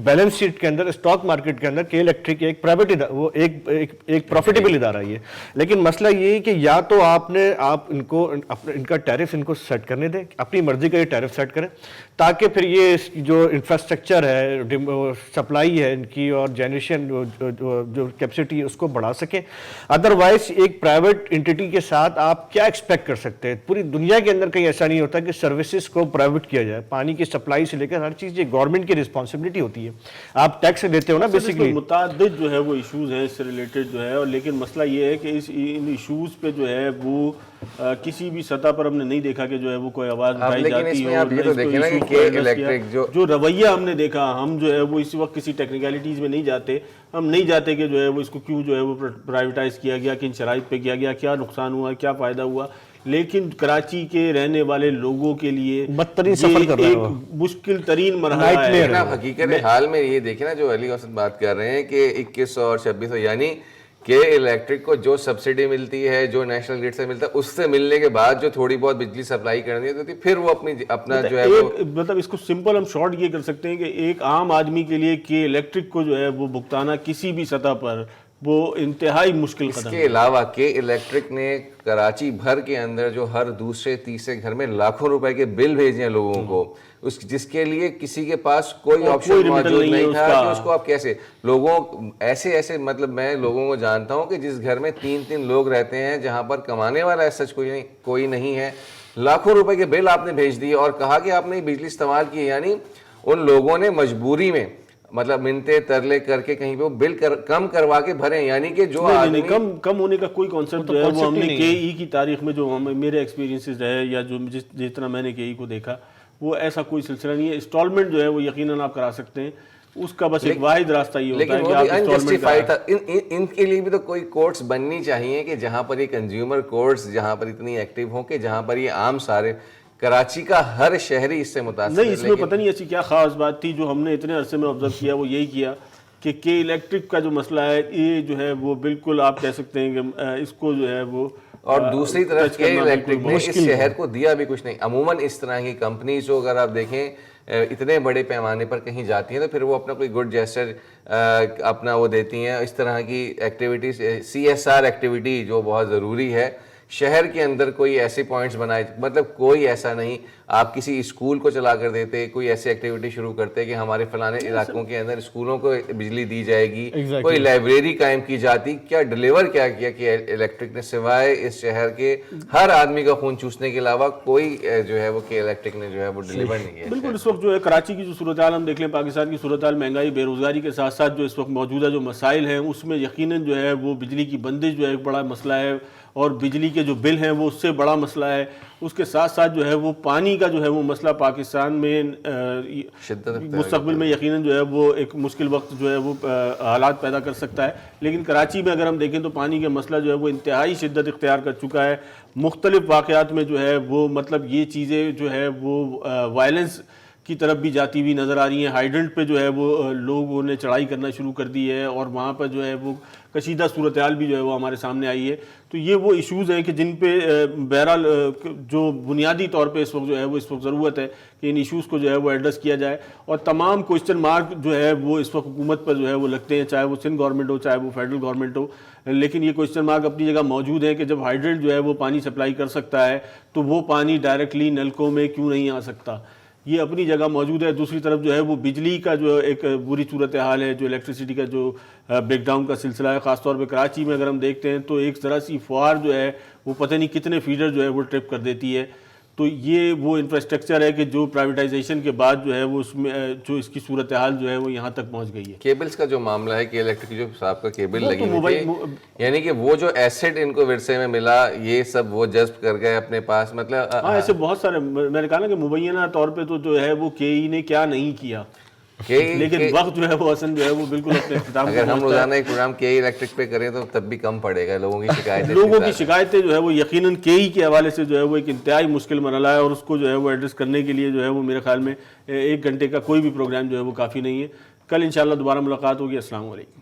بیلنس شیٹ کے اندر اسٹاک مارکیٹ کے اندر کے الیکٹرک ایک پرائیویٹ وہ ایک پروفیٹیبل ادارہ یہ. لیکن مسئلہ یہ ہے کہ یا تو آپ ان کو ان کا ٹیرف ان کو سیٹ کرنے دیں, اپنی مرضی کا یہ ٹیرف سیٹ کریں, تاکہ پھر یہ جو انفراسٹرکچر ہے, سپلائی ہے ان کی اور جنریشن جو کیپیسٹی ہے اس کو بڑھا سکیں. ادروائز ایک پرائیویٹ انٹیٹی کے ساتھ آپ کیا ایکسپیکٹ کر سکتے ہیں؟ پوری دنیا کے اندر کہیں ایسا نہیں ہوتا کہ سروسز کو پرائیویٹ کیا جائے. پانی کی سپلائی سے لے کر ہر چیز یہ گورنمنٹ کی رسپانسبلٹی ہوتی ہے. آپ ٹیکس دیتے ہو نا بیسکلی. متعدد جو ہے وہ ایشوز ہیں اس سے ریلیٹڈ جو ہے, اور لیکن مسئلہ یہ ہے کہ ان ایشوز پہ جو ہے وہ کسی بھی سطح پر ہم نے نہیں دیکھا کہ جو ہے وہ کوئی آواز اٹھائی جاتی ہے. آپ یہ تو دیکھیں نا کہ کے الیکٹرک جو رویہ ہم نے دیکھا, ہم جو ہے وہ اس وقت کسی ٹیکنیکلٹیز میں نہیں جاتے, ہم نہیں جاتے کہ جو ہے وہ اس کو کیوں جو ہے وہ پرائیویٹائز کیا گیا, کن شرائط پہ کیا گیا, کیا نقصان ہوا, کیا فائدہ ہوا. لیکن کراچی کے رہنے والے لوگوں کے لیے بدترین سفر کر رہا ہے, ایک مشکل ترین مرحلہ ہے. حقیقت حال میں یہ دیکھیں نا جو علی اوسط بات کر رہے ہیں کہ 2100 اور 2600, یعنی کہ الیکٹرک کو جو سبسڈی ملتی ہے, جو نیشنل گرڈ سے ملتا ہے, اس سے ملنے کے بعد جو تھوڑی بہت بجلی سپلائی کرنی ہوتی ہے, پھر وہ اپنا جو ہے مطلب اس کو سمپل ہم شارٹ یہ کر سکتے ہیں کہ ایک عام آدمی کے لیے کہ الیکٹرک کو جو ہے وہ بھگتانا کسی بھی سطح پر وہ انتہائی مشکل قدم ہے. اس کے علاوہ کہ الیکٹرک نے کراچی بھر کے اندر جو ہر دوسرے تیسرے گھر میں لاکھوں روپے کے بل بھیجے ہیں لوگوں کو, جس کے لیے کسی کے پاس کوئی آپشن موجود نہیں تھا کہ اس کو آپ کیسے لوگوں ایسے مطلب میں لوگوں کو جانتا ہوں کہ جس گھر میں 3 لوگ رہتے ہیں, جہاں پر کمانے والا ایسا کوئی نہیں ہے, لاکھوں روپے کے بل آپ نے بھیج دیے اور کہا کہ آپ نے بجلی استعمال کی. یعنی ان لوگوں نے مجبوری میں مطلب منتے ترلے کر کے کہیں پہ وہ بل کم کروا کے بھرے. یعنی کہ جو آدمی کم ہونے کا کوئی کانسیپٹ جو ہے وہ ہم نے کے ای کی تاریخ میں جو میرے ایکسپیرینسز رہے یا جو جس طرح میں نے کے ای کو دیکھا, وہ ایسا کوئی سلسلہ نہیں ہے. انسٹالمنٹ جو ہے وہ یقیناً آپ کرا سکتے ہیں, اس کا بس ایک واحد راستہ یہ ہوتا ہے کہ آپ انجسٹیفائیڈ تھا. ان کے لیے بھی تو کوئی کورٹس بننی چاہیے کہ جہاں پر یہ کنزیومر کورٹس جہاں پر اتنی ایکٹیو ہوں کہ جہاں پر یہ عام سارے کراچی کا ہر شہری اس سے متاثر نہیں. اس میں پتہ نہیں ایسی کیا خاص بات تھی جو ہم نے اتنے عرصے میں آبزرو کیا, وہ یہی کیا کہ کے الیکٹرک کا جو مسئلہ ہے یہ جو ہے وہ بالکل آپ کہہ سکتے ہیں کہ اس کو جو ہے وہ, اور دوسری طرف کے الیکٹرک نے اس شہر کو دیا بھی کچھ نہیں. عموماً اس طرح کی کمپنیز جو اگر آپ دیکھیں اتنے بڑے پیمانے پر کہیں جاتی ہیں تو پھر وہ اپنا کوئی گڈ جیسچر اپنا وہ دیتی ہیں. اس طرح کی ایکٹیویٹیز CSR ایکٹیویٹی جو بہت ضروری ہے شہر کے اندر, کوئی ایسے پوائنٹس بنائے, مطلب کوئی ایسا نہیں آپ کسی اسکول کو چلا کر دیتے, کوئی ایسی ایکٹیویٹی شروع کرتے کہ ہمارے فلانے علاقوں کے اندر اسکولوں کو بجلی دی جائے گی, کوئی لائبریری قائم کی جاتی. کیا ڈیلیور کیا کہ الیکٹرک نے سوائے اس شہر کے ہر آدمی کا خون چوسنے کے علاوہ کوئی جو ہے وہ کہ الیکٹرک نے جو ہے وہ ڈیلیور نہیں کیا. بالکل. اس وقت جو ہے کراچی کی جو صورتحال ہم دیکھ لیں, پاکستان کی صورتحال, مہنگائی, بے روزگاری کے ساتھ ساتھ جو اس وقت موجودہ جو مسائل ہیں اس میں یقیناً جو ہے وہ بجلی کی بندش جو ہے ایک بڑا مسئلہ ہے, اور بجلی کے جو بل ہیں وہ اس سے بڑا مسئلہ ہے. اس کے ساتھ ساتھ جو ہے وہ پانی کا جو ہے وہ مسئلہ پاکستان میں مستقبل میں یقیناً جو ہے وہ ایک مشکل وقت جو ہے وہ حالات پیدا کر سکتا ہے. لیکن کراچی میں اگر ہم دیکھیں تو پانی کا مسئلہ جو ہے وہ انتہائی شدت اختیار کر چکا ہے. مختلف واقعات میں جو ہے وہ مطلب یہ چیزیں جو ہے وہ وائلنس کی طرف بھی جاتی ہوئی نظر آ رہی ہیں. ہائیڈرنٹ پہ جو ہے وہ لوگوں نے چڑھائی کرنا شروع کر دی ہے, اور وہاں پر جو ہے وہ کشیدہ صورتحال بھی جو ہے وہ ہمارے سامنے آئی ہے. تو یہ وہ ایشوز ہیں کہ جن پہ بہرحال جو بنیادی طور پہ اس وقت جو ہے وہ اس وقت ضرورت ہے کہ ان ایشوز کو جو ہے وہ ایڈریس کیا جائے. اور تمام کوشچن مارک جو ہے وہ اس وقت حکومت پر جو ہے وہ لگتے ہیں, چاہے وہ سندھ گورنمنٹ ہو چاہے وہ فیڈرل گورنمنٹ ہو. لیکن یہ کوشچن مارک اپنی جگہ موجود ہے کہ جب ہائیڈرنٹ جو ہے وہ پانی سپلائی کر سکتا ہے تو وہ پانی ڈائریکٹلی نلکوں میں کیوں نہیں آ سکتا. یہ اپنی جگہ موجود ہے. دوسری طرف جو ہے وہ بجلی کا جو ایک بری صورتحال ہے, جو الیکٹریسٹی کا جو بریک ڈاؤن کا سلسلہ ہے, خاص طور پہ کراچی میں اگر ہم دیکھتے ہیں تو ایک ذرا سی فوار جو ہے وہ پتہ نہیں کتنے فیڈر جو ہے وہ ٹرپ کر دیتی ہے. تو یہ وہ انفراسٹرکچر ہے کہ جو پرائیویٹائزیشن کے بعد جو ہے وہ اس میں جو اس کی صورتحال جو ہے وہ یہاں تک پہنچ گئی ہے. کیبلز کا جو معاملہ ہے کہ الیکٹرک جو صاحب کا کیبل لگی ہوئی تھی, یعنی کہ وہ جو ایسٹ ان کو ورثے میں ملا یہ سب وہ جذب کر گئے اپنے پاس, مطلب ہاں ایسے بہت سارے, میں نے کہا نا کہ مبینہ طور پہ تو جو ہے وہ کے ای نے کیا نہیں کیا, لیکن وقت جو ہے وہ اصل جو ہے وہ بالکل اپنے اختتام اگر ہم روزانہ ایک پروگرام کے الیکٹرک پہ کریں تو تب بھی کم پڑے گا لوگوں کی شکایتیں. لوگوں کی شکایتیں جو ہے وہ یقیناً کے ای کے حوالے سے جو ہے وہ ایک انتہائی مشکل مرحلہ ہے, اور اس کو جو ہے وہ ایڈریس کرنے کے لیے جو ہے وہ میرے خیال میں 1 گھنٹے کا کوئی بھی پروگرام جو ہے وہ کافی نہیں ہے. کل انشاءاللہ دوبارہ ملاقات ہوگی. السلام علیکم.